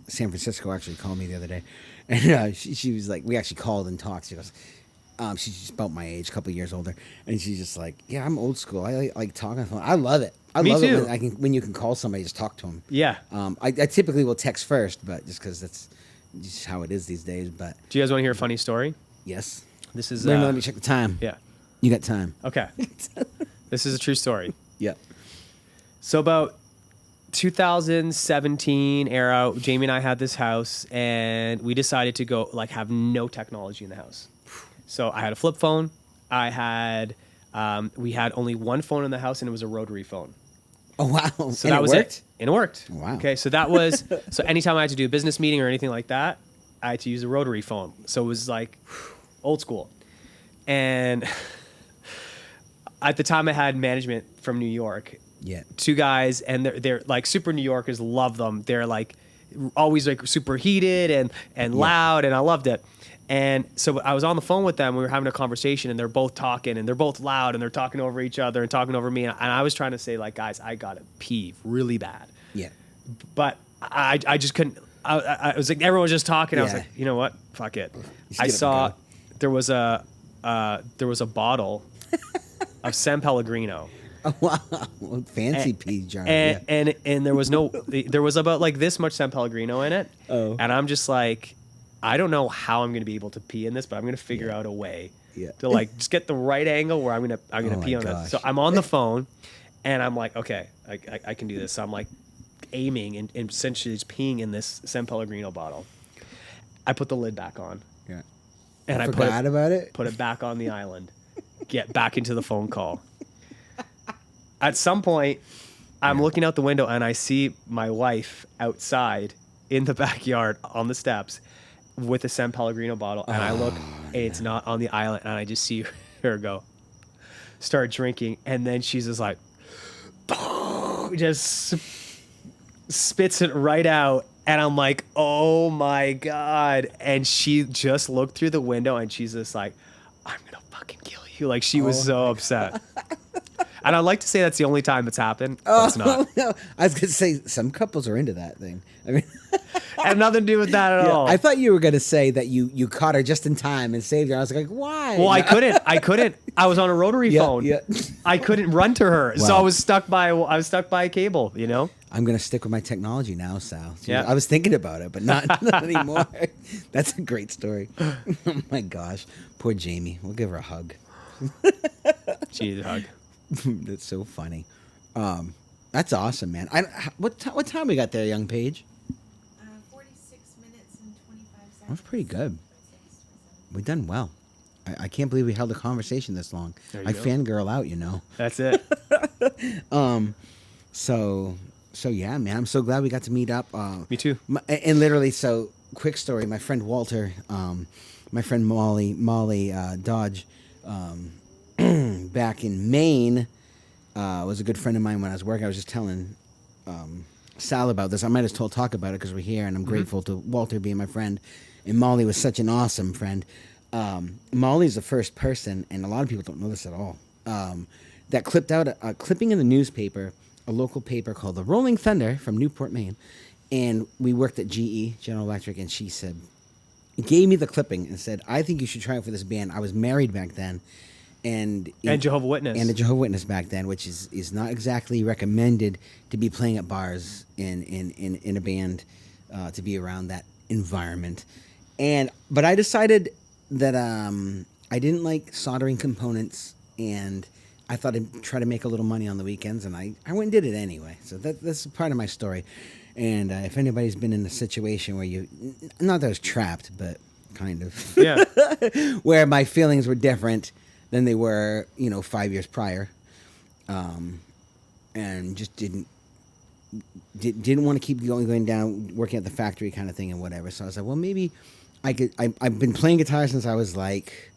Speaker 3: San Francisco actually called me the other day, and she was like, we actually called and talked. She goes, she's just about my age, a couple of years older, and she's just like, yeah, I'm old school. I like talking on the phone. I love it. Me love too. It when you can call somebody, just talk to them. Yeah. I typically will text first, but just because that's just how it is these days. But
Speaker 4: do you guys want to hear a funny story?
Speaker 3: Yes.
Speaker 4: This is.
Speaker 3: Let me check the time.
Speaker 4: Yeah.
Speaker 3: You got time.
Speaker 4: Okay. This is a true story.
Speaker 3: Yep.
Speaker 4: So about 2017 era, Jamie and I had this house, and we decided to go like have no technology in the house. So I had a flip phone. We had only one phone in the house, and it was a rotary phone.
Speaker 3: Oh wow!
Speaker 4: So that was it. And it worked.
Speaker 3: Wow.
Speaker 4: Okay, so that was so anytime I had to do a business meeting or anything like that, I had to use a rotary phone. So it was like old school. And at the time, I had management from New York.
Speaker 3: Yeah.
Speaker 4: 2 guys, and they're like super New Yorkers, love them. They're like always like super heated and loud, and I loved it. And so I was on the phone with them. We were having a conversation, and they're both talking, and they're both loud, and they're talking over each other and talking over me. And I was trying to say, like, guys, I got to pee really bad. Yeah. But I just couldn't. I was like, everyone was just talking. I was like, you know what? Fuck it. I saw there was a bottle of San Pellegrino.
Speaker 3: Oh, wow, fancy pea jar.
Speaker 4: And there was about like this much San Pellegrino in it. Oh. And I'm just like, I don't know how I'm going to be able to pee in this, but I'm going to figure out a way to like just get the right angle where I'm going to pee on it. So I'm on the phone, and I'm like, okay, I can do this. So I'm like aiming and essentially just peeing in this San Pellegrino bottle. I put the lid back on. Yeah. And I
Speaker 3: forgot about it.
Speaker 4: Put it back on the island. Get back into the phone call. At some point, I'm looking out the window, and I see my wife outside in the backyard on the steps with a San Pellegrino bottle. And I look, and it's not on the island, and I just see her start drinking. And then she's just like, just spits it right out. And I'm like, oh my God. And she just looked through the window, and she's just like, I'm going to fucking kill you. Like, she was so upset. And I'd like to say that's the only time it's happened, but it's not.
Speaker 3: No. I was going to say, some couples are into that thing. I mean,
Speaker 4: Had nothing to do with that at all.
Speaker 3: I thought you were gonna say that you caught her just in time and saved her. I was like, why?
Speaker 4: Well, I couldn't. I was on a rotary phone.
Speaker 3: Yeah.
Speaker 4: I couldn't run to her, so
Speaker 3: Wow.
Speaker 4: I was stuck by a cable. You know.
Speaker 3: I'm gonna stick with my technology now, Sal.
Speaker 4: Yeah.
Speaker 3: I was thinking about it, but not anymore. That's a great story. Oh my gosh, poor Jamie. We'll give her a hug.
Speaker 4: She needs a hug.
Speaker 3: That's so funny. That's awesome, man. What time we got there, young Paige?
Speaker 5: 46 minutes and 25 seconds.
Speaker 3: That's pretty good. We've done well. I can't believe we held a conversation this long.
Speaker 4: There you
Speaker 3: I
Speaker 4: go.
Speaker 3: fangirl out, you know.
Speaker 4: That's it.
Speaker 3: So yeah, man. I'm so glad we got to meet up.
Speaker 4: Me too.
Speaker 3: And literally, so quick story. My friend Walter, my friend Molly Dodge, back in Maine, was a good friend of mine when I was working. I was just telling Sal about this. I might as well talk about it because we're here, and I'm grateful to Walter being my friend. And Molly was such an awesome friend. Molly's the first person, and a lot of people don't know this at all, that clipped out a clipping in the newspaper, a local paper called the Rolling Thunder from Newport, Maine. And we worked at GE, General Electric, and she said, gave me the clipping and said, I think you should try it for this band. I was married back then. And
Speaker 4: Jehovah's Witness.
Speaker 3: And a Jehovah's Witness back then, which is not exactly recommended to be playing at bars in a band, to be around that environment. But I decided that I didn't like soldering components, and I thought I'd try to make a little money on the weekends, and I went and did it anyway. So that's part of my story. And if anybody's been in a situation where not that I was trapped, but kind of,
Speaker 4: Yeah.
Speaker 3: where my feelings were different than they were, 5 years prior, and just didn't want to keep going down, working at the factory kind of thing and whatever. So I was like, well, maybe I could. I've been playing guitar since I was like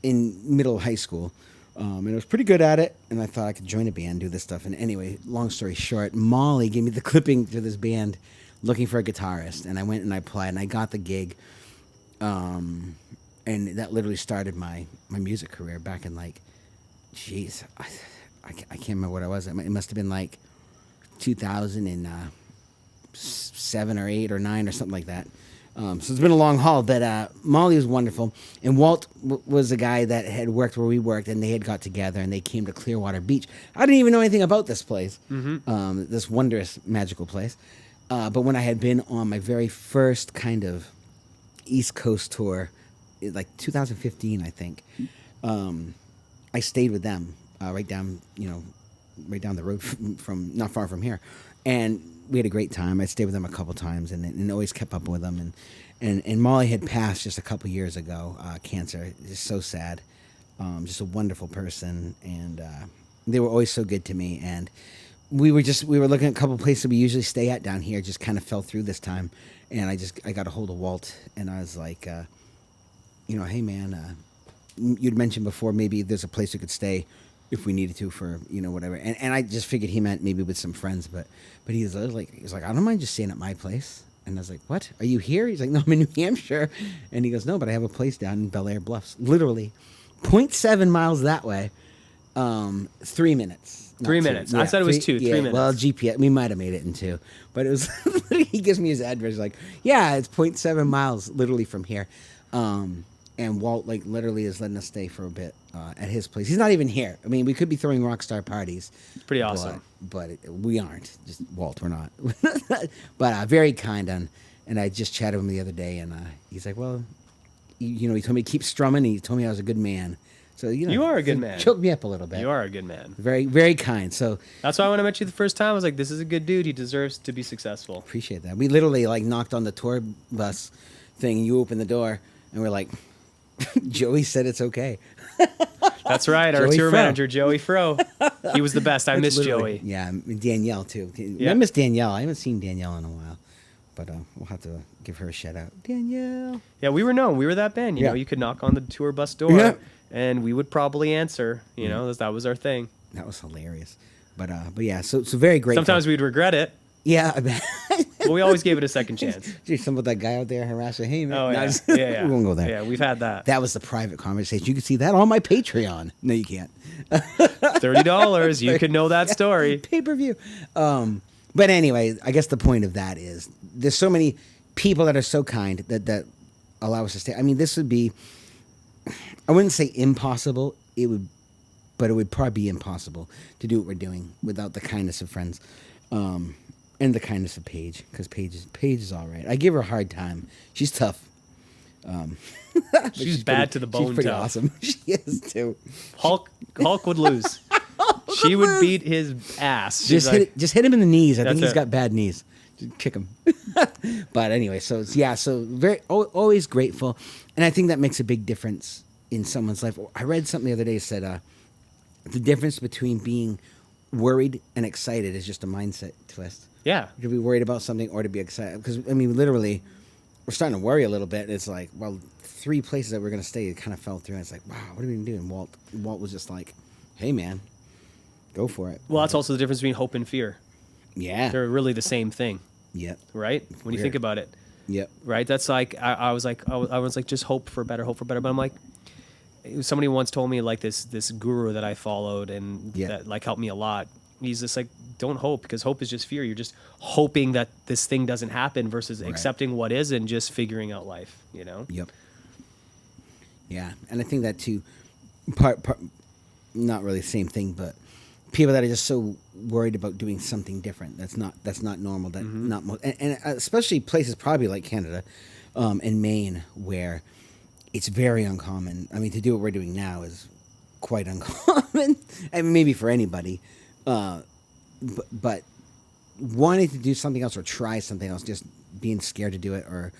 Speaker 3: in middle high school, and I was pretty good at it. And I thought I could join a band, do this stuff. And anyway, long story short, Molly gave me the clipping to this band, looking for a guitarist, and I went and I applied, and I got the gig. And that literally started my music career back in like, geez, I can't remember what I was. It must have been like 2007 or 8 or 9 or something like that. So it's been a long haul, but Molly was wonderful. And Walt was a guy that had worked where we worked, and they had got together, and they came to Clearwater Beach. I didn't even know anything about this place, this wondrous, magical place. But when I had been on my very first kind of East Coast tour, like 2015, I think, I stayed with them right down the road from not far from here, and we had a great time. I stayed with them a couple times, and always kept up with them. And Molly had passed just a couple years ago, cancer. Just so sad. Just a wonderful person, and they were always so good to me. And we were looking at a couple places we usually stay at down here. Just kind of fell through this time, and I got a hold of Walt, and I was like, hey man, you'd mentioned before maybe there's a place we could stay if we needed to for whatever, and I just figured he meant maybe with some friends, but he was like I don't mind just staying at my place. And I was like, what, are you here? He's like, no, I'm in New Hampshire. And he goes, no, but I have a place down in Bel Air Bluffs, literally 0.7 miles that way. 3 minutes.
Speaker 4: 3 minutes. I said it was 2. 3 minutes.
Speaker 3: Well, GPS, we might have made it in 2, but it was. He gives me his address. He's like, yeah, it's 0.7 miles, literally from here. And Walt literally is letting us stay for a bit at his place. He's not even here. I mean, we could be throwing rock star parties.
Speaker 4: It's pretty awesome.
Speaker 3: But we aren't. Just Walt, we're not. But very kind. And I just chatted with him the other day, and he's like, well, he told me to keep strumming. And he told me I was a good man. So
Speaker 4: you are a good man.
Speaker 3: Choked me up a little bit.
Speaker 4: You are a good man.
Speaker 3: Very, very kind. So
Speaker 4: that's why when I met you the first time, I was like, this is a good dude. He deserves to be successful.
Speaker 3: Appreciate that. We literally knocked on the tour bus thing. And you opened the door, and we're like, Joey said it's okay.
Speaker 4: That's right. Our
Speaker 3: Joey
Speaker 4: tour
Speaker 3: Fro.
Speaker 4: manager, Joey Fro. He was the best. I miss Joey.
Speaker 3: Yeah, and Danielle too.
Speaker 4: Yeah.
Speaker 3: I miss Danielle. I haven't seen Danielle in a while, but we'll have to give her a shout out. Danielle.
Speaker 4: Yeah, we were known. We were that band. You
Speaker 3: Yeah.
Speaker 4: know, you could knock on the tour bus door,
Speaker 3: Yeah.
Speaker 4: and we would probably answer. You know, that was our thing.
Speaker 3: That was hilarious. But yeah, so very grateful.
Speaker 4: Sometimes we'd regret it,
Speaker 3: Yeah, I bet.
Speaker 4: but we always gave it a second chance.
Speaker 3: Gee, some of that guy out there harassing. Hey, man.
Speaker 4: Oh,
Speaker 3: No,
Speaker 4: yeah.
Speaker 3: just-
Speaker 4: Yeah.
Speaker 3: We won't go there.
Speaker 4: Yeah, we've had that.
Speaker 3: That was the private conversation. You can see that on my Patreon. No, you can't.
Speaker 4: $30. You could know that story.
Speaker 3: Pay-per-view. But anyway, I guess the point of that is there's so many people that are so kind that allow us to stay. I mean, this would be, I wouldn't say impossible. But it would probably be impossible to do what we're doing without the kindness of friends, and the kindness of Paige, because Paige is all right. I give her a hard time. She's tough. But
Speaker 4: She's bad to the bone.
Speaker 3: She's pretty
Speaker 4: tough.
Speaker 3: awesome. She is too.
Speaker 4: Hulk would lose. She would beat his ass. She's
Speaker 3: Just hit him in the knees. I think
Speaker 4: That's
Speaker 3: he's
Speaker 4: it.
Speaker 3: got bad knees. Just kick him. But anyway, so very always grateful, and I think that makes a big difference in someone's life. I read something the other day that said the difference between being worried and excited is just a mindset twist.
Speaker 4: Yeah.
Speaker 3: To be worried about something or to be excited, because I mean, literally, we're starting to worry a little bit. And it's like, well, 3 places that we're going to stay, it kind of fell through. And it's like, wow, what are we going to do? And Walt was just like, hey, man, go for it.
Speaker 4: Well, that's also the difference between hope and fear.
Speaker 3: Yeah.
Speaker 4: They're really the same thing,
Speaker 3: Yep.
Speaker 4: right? When you
Speaker 3: Weird.
Speaker 4: think about it,
Speaker 3: Yep.
Speaker 4: right? That's like I was like just hope for better. But I'm like, somebody once told me like this guru that I followed and
Speaker 3: Yeah.
Speaker 4: that like helped me a lot. He's just like, don't hope, because hope is just fear. You're just hoping that this thing doesn't happen versus
Speaker 3: Right.
Speaker 4: accepting what is and just figuring out life, you know?
Speaker 3: Yep. Yeah, and I think that too, part not really the same thing, but people that are just so worried about doing something different. That's not normal. That not and especially places probably like Canada, and Maine, where it's very uncommon. I mean, to do what we're doing now is quite uncommon. I mean, maybe for anybody, but wanting to do something else or try something else, just being scared to do it or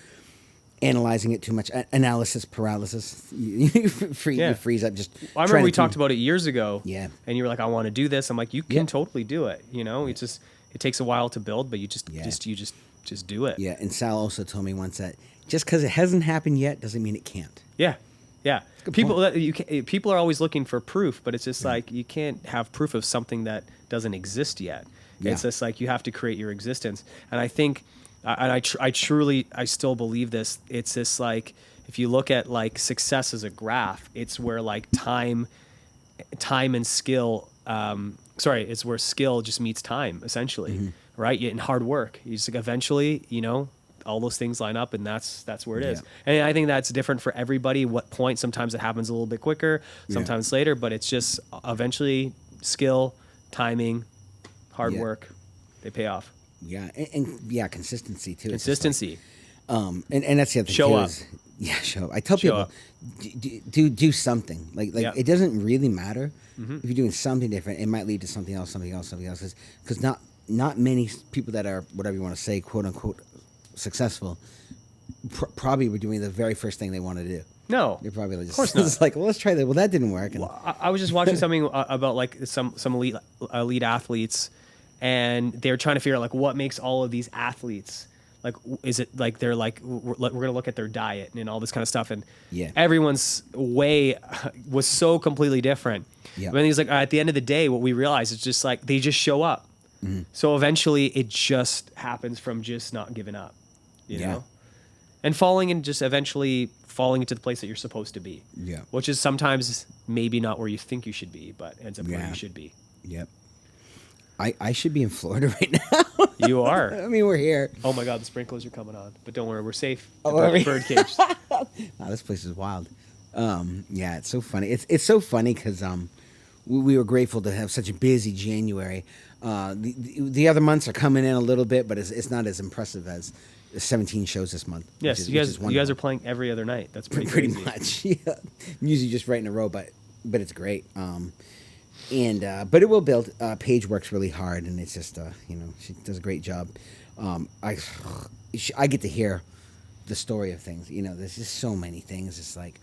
Speaker 3: analyzing it too much, analysis paralysis. You freeze up. Just
Speaker 4: I remember we talked about it years ago.
Speaker 3: Yeah.
Speaker 4: And you were like, I want to do this. I'm like, you can
Speaker 3: Yeah.
Speaker 4: totally do it. You know, it's just, it takes a while to build, but you just do it.
Speaker 3: Yeah, and Sal also told me once that just because it hasn't happened yet doesn't mean it can't.
Speaker 4: Yeah. Yeah.
Speaker 3: good
Speaker 4: People are always looking for proof, but it's just like, you can't have proof of something that doesn't exist yet.
Speaker 3: Yeah.
Speaker 4: It's just like, you have to create your existence. And I think, I truly still believe this. It's this like, if you look at like success as a graph, it's where like time and skill, it's where skill just meets time essentially, right? And hard work. You just like eventually, you know, all those things line up, and that's where it is.
Speaker 3: Yeah.
Speaker 4: And I think that's different for everybody. What point? Sometimes it happens a little bit quicker, sometimes later, but it's just eventually skill, timing, hard
Speaker 3: Yeah.
Speaker 4: work, they pay off.
Speaker 3: Yeah, and yeah, consistency too. It's just
Speaker 4: Consistency.
Speaker 3: like, and that's the other thing
Speaker 4: Show
Speaker 3: too,
Speaker 4: up.
Speaker 3: Yeah, show up. I tell
Speaker 4: Show
Speaker 3: people,
Speaker 4: up.
Speaker 3: do something. Like
Speaker 4: Yeah.
Speaker 3: it doesn't really matter if you're doing something different. It might lead to something else. Because not many people that are whatever you want to say, quote unquote, successful, probably were doing the very first thing they want to do.
Speaker 4: No,
Speaker 3: They're probably just,
Speaker 4: of course not.
Speaker 3: it's like, well, let's try that. Well, that didn't work. And,
Speaker 4: I was just watching something about like some elite athletes, and they're trying to figure out like what makes all of these athletes like. Is it like they're like we're gonna look at their diet and all this kind of stuff, and
Speaker 3: Yeah.
Speaker 4: everyone's way was so completely different.
Speaker 3: Yeah.
Speaker 4: But he's like, at the end of the day, what we realize is just like they just show up. So eventually, it just happens from just not giving up, you
Speaker 3: Yeah.
Speaker 4: know, and falling into the place that you're supposed to be.
Speaker 3: Yeah.
Speaker 4: Which is sometimes maybe not where you think you should be, but ends up where
Speaker 3: Yeah.
Speaker 4: you should be.
Speaker 3: Yep. I should be in Florida right now.
Speaker 4: You are.
Speaker 3: I mean, we're here.
Speaker 4: Oh my God, the sprinklers are coming on. But don't worry, we're safe.
Speaker 3: Oh,
Speaker 4: The
Speaker 3: are we?
Speaker 4: bird cage.
Speaker 3: Wow, this place is wild. Yeah, it's so funny. It's so funny because we were grateful to have such a busy January. The other months are coming in a little bit, but it's not as impressive as 17 shows this month.
Speaker 4: Yes,
Speaker 3: which
Speaker 4: you
Speaker 3: is
Speaker 4: guys are
Speaker 3: wonderful.
Speaker 4: playing every other night. That's pretty
Speaker 3: pretty
Speaker 4: crazy.
Speaker 3: much. Yeah, usually just right in a row, but it's great. But it will build. Paige works really hard, and it's just she does a great job. I get to hear the story of things. You know, there's just so many things. It's like,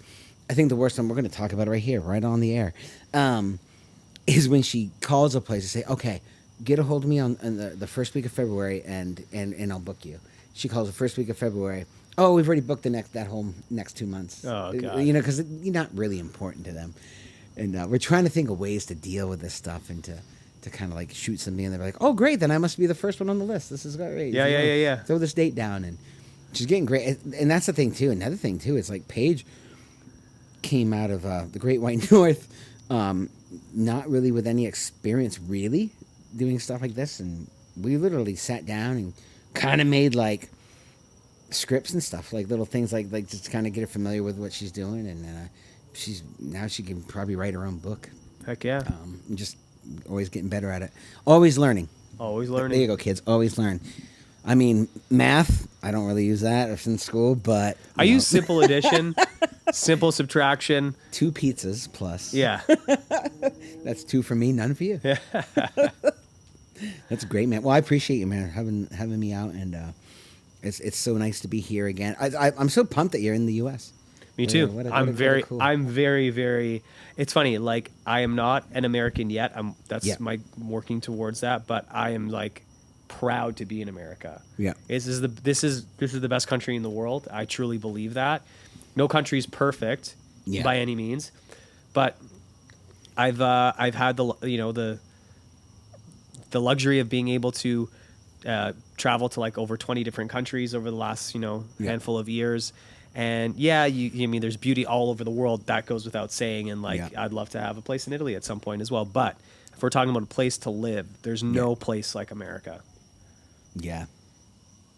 Speaker 3: I think the worst one, we're going to talk about it right here, right on the air, is when she calls a place and say, okay, get a hold of me on the first week of February and I'll book you. She calls the first week of February. Oh, we've already booked that whole next 2 months.
Speaker 4: Oh, God.
Speaker 3: You know, because you're not really important to them. And we're trying to think of ways to deal with this stuff and to kind of like shoot something, and they're like, oh, great, then I must be the first one on the list. This is great.
Speaker 4: Yeah,
Speaker 3: You know,
Speaker 4: yeah.
Speaker 3: Throw this date down, and she's getting great. And that's the thing, too. Another thing, too, is like Paige came out of the Great White North, not really with any experience, really, doing stuff like this. And we literally sat down and kind of made like scripts and stuff, like little things like just kind of get her familiar with what she's doing, and she can probably write her own book.
Speaker 4: Heck yeah.
Speaker 3: And just always getting better at it, always learning.
Speaker 4: Always
Speaker 3: There
Speaker 4: learning.
Speaker 3: you go, kids. Always learn. I mean, math, I don't really use that. It's in school, but
Speaker 4: I use simple addition, simple subtraction.
Speaker 3: 2 pizzas plus.
Speaker 4: Yeah.
Speaker 3: That's 2 for me, none for you. Yeah. That's great, man. Well, I appreciate you, man, having me out, and it's so nice to be here again. I'm so pumped that you're in the U.S.
Speaker 4: Me too.
Speaker 3: I'm
Speaker 4: very, very. It's funny. Like, I am not an American yet. I'm working towards that. But I am like proud to be in America.
Speaker 3: Yeah.
Speaker 4: This is the best country in the world. I truly believe that. No country is perfect by any means, but I've had the luxury of being able to travel to like over 20 different countries over the last handful of years. And I mean, there's beauty all over the world. That goes without saying. And I'd love to have a place in Italy at some point as well. But if we're talking about a place to live, there's no place like America.
Speaker 3: Yeah,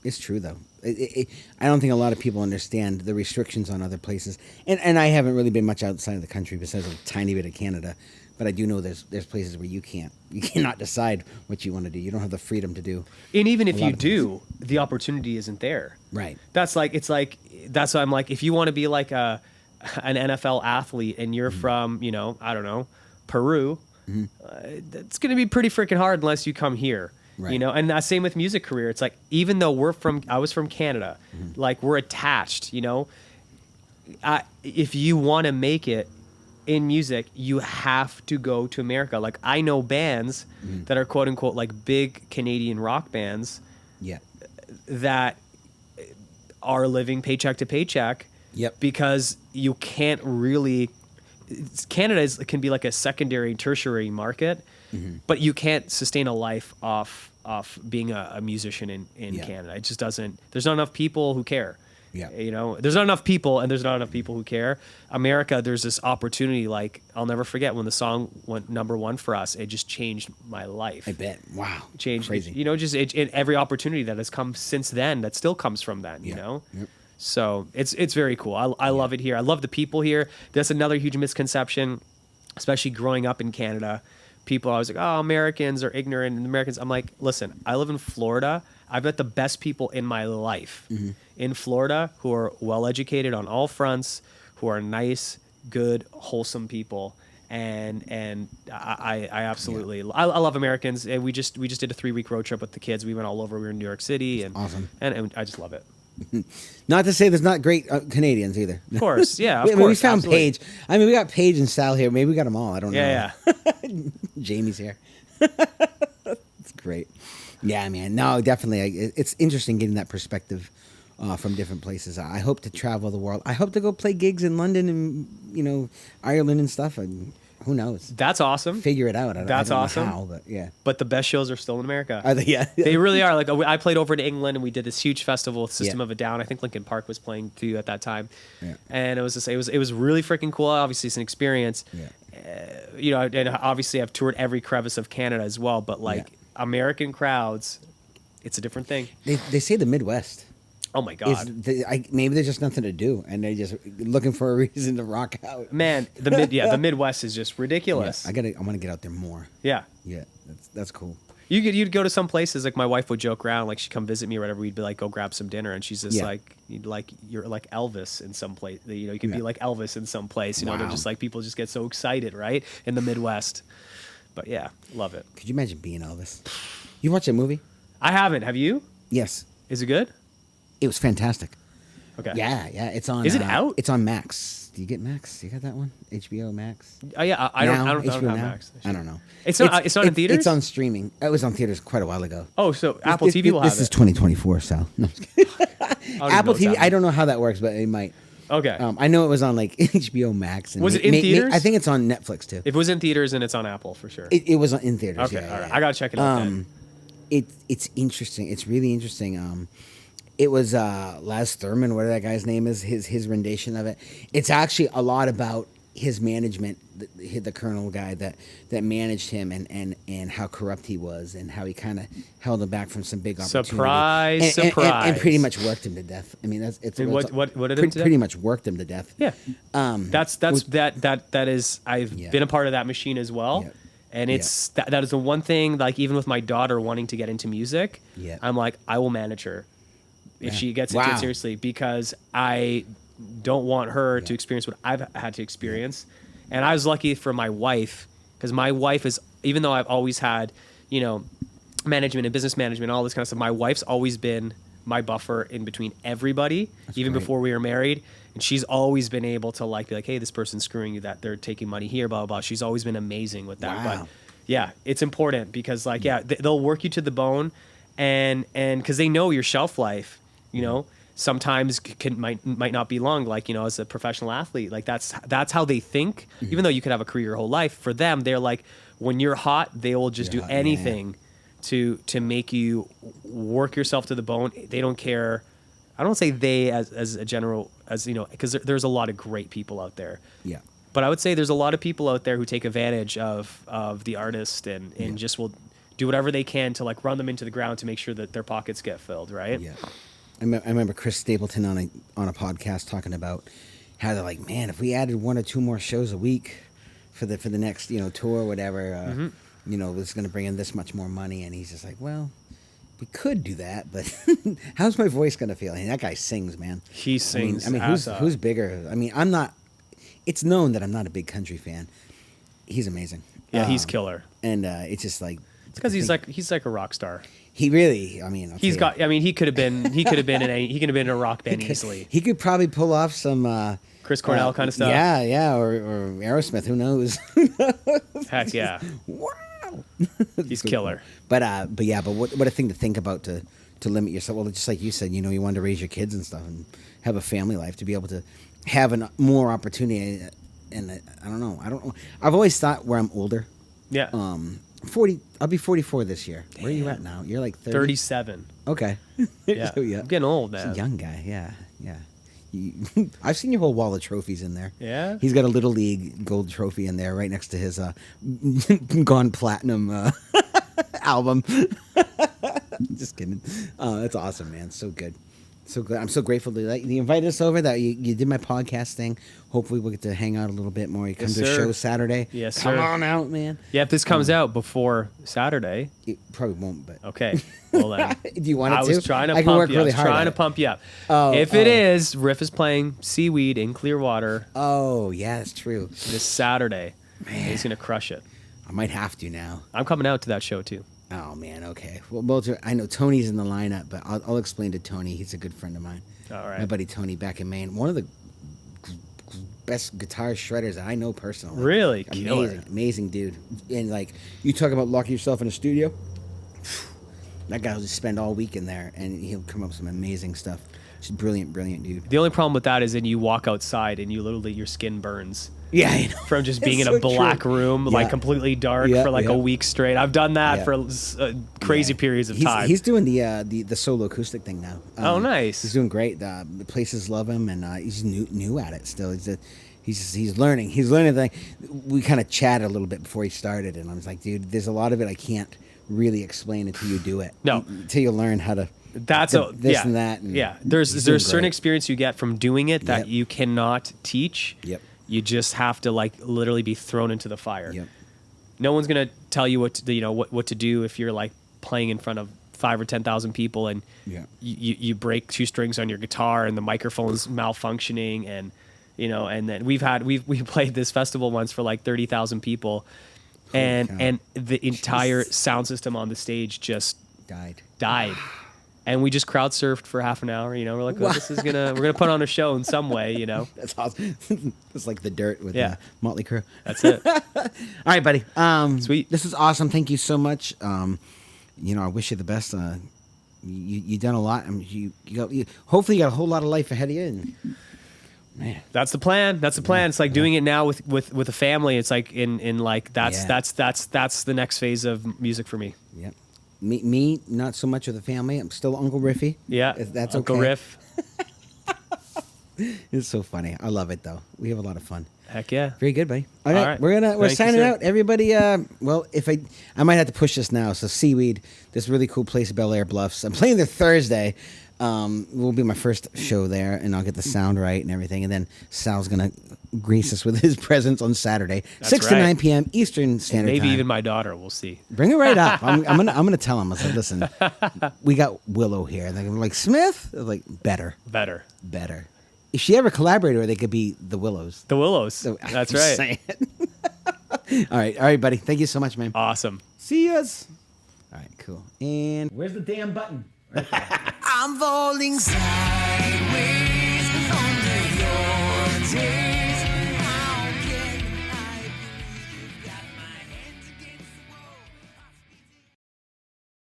Speaker 3: it's true though. I don't think a lot of people understand the restrictions on other places. And I haven't really been much outside of the country besides a tiny bit of Canada. But I do know there's places where you cannot decide what you want to do. You don't have the freedom to do.
Speaker 4: And even if you do, the opportunity isn't there.
Speaker 3: Right.
Speaker 4: That's why I'm like, if you want to be like an NFL athlete and you're from, I don't know, Peru, it's going to be pretty freaking hard unless you come here.
Speaker 3: Right.
Speaker 4: And the same with music career. It's like, even though I was from Canada, like we're attached, if you want to make it in music, you have to go to America. Like, I know bands that are quote unquote like big Canadian rock bands that are living paycheck to paycheck because you can't really, Canada can be like a secondary, tertiary market, but you can't sustain a life off being a musician in Canada. It just doesn't. There's not enough people who care. Yeah. There's not enough people, and there's not enough people who care. America, there's this opportunity. Like, I'll never forget when the song went #1 for us. It just changed my life.
Speaker 3: I bet. Wow.
Speaker 4: Changed.
Speaker 3: Crazy.
Speaker 4: Every opportunity that has come since then, that still comes from then. Yep. So it's very cool. I love it here. I love the people here. That's another huge misconception, especially growing up in Canada. People are always like, oh, Americans are ignorant. And Americans, I'm like, listen, I live in Florida. I've met the best people in my life in Florida who are well-educated on all fronts, who are nice, good, wholesome people. And I absolutely, I love Americans. And we just did a 3-week road trip with the kids. We went all over. We were in New York City. And
Speaker 3: awesome.
Speaker 4: And I just love it.
Speaker 3: Not to say there's not great Canadians either.
Speaker 4: Of course, yeah.
Speaker 3: We found absolutely. Paige. I mean, we got Paige and Sal here. Maybe we got them all. I don't know.
Speaker 4: Yeah.
Speaker 3: Jamie's here. It's great. Yeah, man. No, definitely. It's interesting getting that perspective from different places. I hope to travel the world. I hope to go play gigs in London and Ireland and stuff. And who knows?
Speaker 4: That's awesome.
Speaker 3: Figure it out.
Speaker 4: That's
Speaker 3: I don't
Speaker 4: awesome.
Speaker 3: know how, but yeah.
Speaker 4: But the best shows are still in America.
Speaker 3: Are they? Yeah.
Speaker 4: They really are. Like, I played over in England and we did this huge festival with System of a Down. I think Linkin Park was playing too at that time. Yeah. And it was really freaking cool. Obviously, it's an experience. Yeah. And obviously I've toured every crevice of Canada as well. But American crowds, it's a different thing.
Speaker 3: They say the Midwest.
Speaker 4: Oh my God!
Speaker 3: Maybe there's just nothing to do, and they're just looking for a reason to rock out.
Speaker 4: Man, the Midwest is just ridiculous.
Speaker 3: Yeah, I want to get out there more.
Speaker 4: Yeah,
Speaker 3: that's cool.
Speaker 4: You'd go to some places, like my wife would joke around, like she'd come visit me or whatever. We'd be like, go grab some dinner, and she's just you're like Elvis in some place. You can be like Elvis in some place. They're just like, people just get so excited, right, in the Midwest. But yeah, love it.
Speaker 3: Could you imagine being Elvis? You watch that movie?
Speaker 4: I haven't. Have you?
Speaker 3: Yes.
Speaker 4: Is it good?
Speaker 3: It was fantastic.
Speaker 4: Okay.
Speaker 3: Yeah. It's on.
Speaker 4: Is it out?
Speaker 3: It's on Max. Do you get Max? You got that one? HBO Max.
Speaker 4: Oh yeah, I don't have Max.
Speaker 3: I don't know.
Speaker 4: It's not in theaters.
Speaker 3: It's on streaming. It was on theaters quite a while ago.
Speaker 4: Oh, so Apple TV will have it.
Speaker 3: This is 2024, Sal. No, Apple TV. I don't know how that works, but it might.
Speaker 4: Okay.
Speaker 3: I know it was on like HBO Max. And
Speaker 4: was it in theaters?
Speaker 3: I think it's on Netflix too.
Speaker 4: If it was in theaters, then it's on Apple for sure.
Speaker 3: It was in theaters.
Speaker 4: Okay.
Speaker 3: Yeah,
Speaker 4: all right. I gotta check it out. Then.
Speaker 3: It's interesting. It's really interesting. It was Laz Thurman, whatever that guy's name is, his rendition of it. It's actually a lot about his management, the colonel guy that managed him, and how corrupt he was, and how he kind of held him back from some big opportunity.
Speaker 4: Surprise,
Speaker 3: and,
Speaker 4: surprise.
Speaker 3: and pretty much worked him to death. I mean,
Speaker 4: What did it
Speaker 3: pretty much worked him to death.
Speaker 4: Yeah. That is, I've
Speaker 3: Yeah.
Speaker 4: been a part of that machine as well.
Speaker 3: Yeah.
Speaker 4: And it's that is the one thing, like even with my daughter wanting to get into music,
Speaker 3: Yeah.
Speaker 4: I'm like, I will manage her if she gets into
Speaker 3: Wow.
Speaker 4: it seriously, because I don't want her to experience what I've had to experience. And I was lucky for my wife, because my wife is, even though I've always had, management and business management, all this kind of stuff, my wife's always been my buffer in between everybody, even
Speaker 3: great.
Speaker 4: before we were married. And she's always been able to be like, hey, this person's screwing you, that they're taking money here, blah, blah, blah. She's always been amazing with that.
Speaker 3: Wow.
Speaker 4: But yeah, it's important because they'll work you to the bone, and because they know your shelf life, sometimes might not be long. Like, as a professional athlete, like that's how they think. Even though you could have a career your whole life, for them, they're like, when you're hot, they will just do anything to make you work yourself to the bone. They don't care. I don't say they as a general, because there's a lot of great people out there.
Speaker 3: Yeah.
Speaker 4: But I would say there's a lot of people out there who take advantage of the artist and just will do whatever they can to like run them into the ground to make sure that their pockets get filled, right?
Speaker 3: Yeah. I remember Chris Stapleton on a podcast talking about how they're like, man, if we added 1 or 2 more shows a week for the next tour or whatever, it's going to bring in this much more money. And he's just like, well, we could do that, but how's my voice going to feel? I mean, that guy sings, man.
Speaker 4: He sings.
Speaker 3: I mean, who's bigger? I mean, I'm not. It's known that I'm not a big country fan. He's amazing.
Speaker 4: Yeah, he's killer.
Speaker 3: And it's just like
Speaker 4: it's because he's like a rock star.
Speaker 3: He really. I mean,
Speaker 4: he could have been in a rock band easily.
Speaker 3: He could probably pull off some
Speaker 4: Chris Cornell kind of stuff.
Speaker 3: Yeah, or Aerosmith. Who knows?
Speaker 4: Heck yeah.
Speaker 3: Wow.
Speaker 4: He's
Speaker 3: so
Speaker 4: killer.
Speaker 3: Cool. But what a thing to think about to limit yourself. Well, just like you said, you wanted to raise your kids and stuff and have a family life, to be able to have more opportunity. And I don't know. I've always thought where I'm older.
Speaker 4: Yeah.
Speaker 3: 40. I'll be 44 this year. Damn. Where are you at now? You're like 30?
Speaker 4: 37.
Speaker 3: Okay.
Speaker 4: Yeah.
Speaker 3: So, yeah.
Speaker 4: I'm getting old,
Speaker 3: He's
Speaker 4: man.
Speaker 3: a young guy. Yeah. I've seen your whole wall of trophies in there.
Speaker 4: Yeah?
Speaker 3: He's got a Little League gold trophy in there right next to his gone platinum album. Just kidding. That's awesome, man. So good. So good. I'm so grateful that you invited us over, that you did my podcast thing. Hopefully we'll get to hang out a little bit more. You come to a show Saturday.
Speaker 4: Yes,
Speaker 3: Come
Speaker 4: sir.
Speaker 3: on out, man.
Speaker 4: Yeah, if this comes out before Saturday.
Speaker 3: It probably won't, but...
Speaker 4: Okay. Well then.
Speaker 3: Do you want it
Speaker 4: I
Speaker 3: to?
Speaker 4: was trying to
Speaker 3: I can
Speaker 4: pump
Speaker 3: work
Speaker 4: you.
Speaker 3: really
Speaker 4: I was
Speaker 3: hard
Speaker 4: trying
Speaker 3: on
Speaker 4: to
Speaker 3: it.
Speaker 4: pump you up.
Speaker 3: Oh,
Speaker 4: if it is, Riff is playing Seaweed in Clearwater
Speaker 3: Oh, yeah, that's true.
Speaker 4: this Saturday.
Speaker 3: Man.
Speaker 4: He's gonna crush it.
Speaker 3: I might have to now.
Speaker 4: I'm coming out to that show too.
Speaker 3: Oh, man, okay. Well, I know Tony's in the lineup, but I'll explain to Tony. He's a good friend of mine.
Speaker 4: All right.
Speaker 3: My buddy Tony back in Maine. One of the best guitar shredders that I know personally.
Speaker 4: Really?
Speaker 3: Amazing dude. And, like, you talk about locking yourself in a studio, that guy will just spend all week in there, and he'll come up with some amazing stuff. Just brilliant dude.
Speaker 4: The only problem with that is then you walk outside and you literally, your skin burns.
Speaker 3: Yeah, I know.
Speaker 4: From just being
Speaker 3: It's
Speaker 4: in a
Speaker 3: so
Speaker 4: black
Speaker 3: true.
Speaker 4: room,
Speaker 3: Yeah.
Speaker 4: like completely dark
Speaker 3: Yeah,
Speaker 4: for like
Speaker 3: yeah.
Speaker 4: a week straight. I've done that
Speaker 3: Yeah.
Speaker 4: for crazy periods of time.
Speaker 3: He's doing the solo acoustic thing now.
Speaker 4: Oh, nice.
Speaker 3: He's doing great. The places love him, and he's new at it still. He's learning. He's learning the thing. We kind of chatted a little bit before he started, and I was like, dude, there's a lot of it I can't really explain until you do it.
Speaker 4: No.
Speaker 3: Until you learn how to.
Speaker 4: That's
Speaker 3: this and that. And
Speaker 4: yeah, there's
Speaker 3: he's doing
Speaker 4: certain
Speaker 3: great.
Speaker 4: experience you get from doing it that
Speaker 3: Yep.
Speaker 4: you cannot teach.
Speaker 3: Yep.
Speaker 4: You just have to like literally be thrown into the fire.
Speaker 3: Yep.
Speaker 4: No one's gonna tell you what to do if you're like playing in front of 5,000 or 10,000 people and
Speaker 3: Yeah.
Speaker 4: you break 2 strings on your guitar and the microphone's malfunctioning and and then we played this festival once for like 30,000 people and
Speaker 3: cow.
Speaker 4: the entire sound system on the stage just
Speaker 3: Died.
Speaker 4: and we just crowd surfed for half an hour. We're like, well, we're gonna put on a show in some way.
Speaker 3: That's awesome. It's like The Dirt with
Speaker 4: Yeah.
Speaker 3: Motley Crue.
Speaker 4: That's it.
Speaker 3: All right, buddy.
Speaker 4: Sweet.
Speaker 3: This is awesome. Thank you so much. I wish you the best. You done a lot. I mean, hopefully you got a whole lot of life ahead of you. And, man,
Speaker 4: That's the plan. It's like doing it now with a family. It's like in like that's the next phase of music for me.
Speaker 3: yep. Me, not so much with the family. I'm still Uncle Riffy.
Speaker 4: Yeah,
Speaker 3: If that's
Speaker 4: Uncle
Speaker 3: okay.
Speaker 4: Riff.
Speaker 3: It's so funny. I love it though. We have a lot of fun.
Speaker 4: Heck yeah.
Speaker 3: Very good, buddy. All right,
Speaker 4: right.
Speaker 3: we're
Speaker 4: Thank you,
Speaker 3: signing
Speaker 4: sir.
Speaker 3: out. Everybody, well, if I might have to push this now. So Seaweed, this really cool place, Bel Air Bluffs. I'm playing there Thursday. Will be my first show there, and I'll get the sound right and everything. And then Sal's gonna grace us with his presence on Saturday,
Speaker 4: That's
Speaker 3: 6 to
Speaker 4: right.
Speaker 3: 9 p.m. Eastern Standard
Speaker 4: Maybe
Speaker 3: Time.
Speaker 4: even my daughter. We'll see.
Speaker 3: Bring it right up. I'm gonna tell him. I said, listen, we got Willow here. And they're like, Smith. They're like, better. If she ever collaborated, or they could be the Willows.
Speaker 4: The Willows.
Speaker 3: So,
Speaker 4: That's
Speaker 3: I'm
Speaker 4: right.
Speaker 3: saying. All right, buddy. Thank you so much, man.
Speaker 4: Awesome.
Speaker 3: See yous. All right, cool. And where's the damn button?
Speaker 2: I'm falling sideways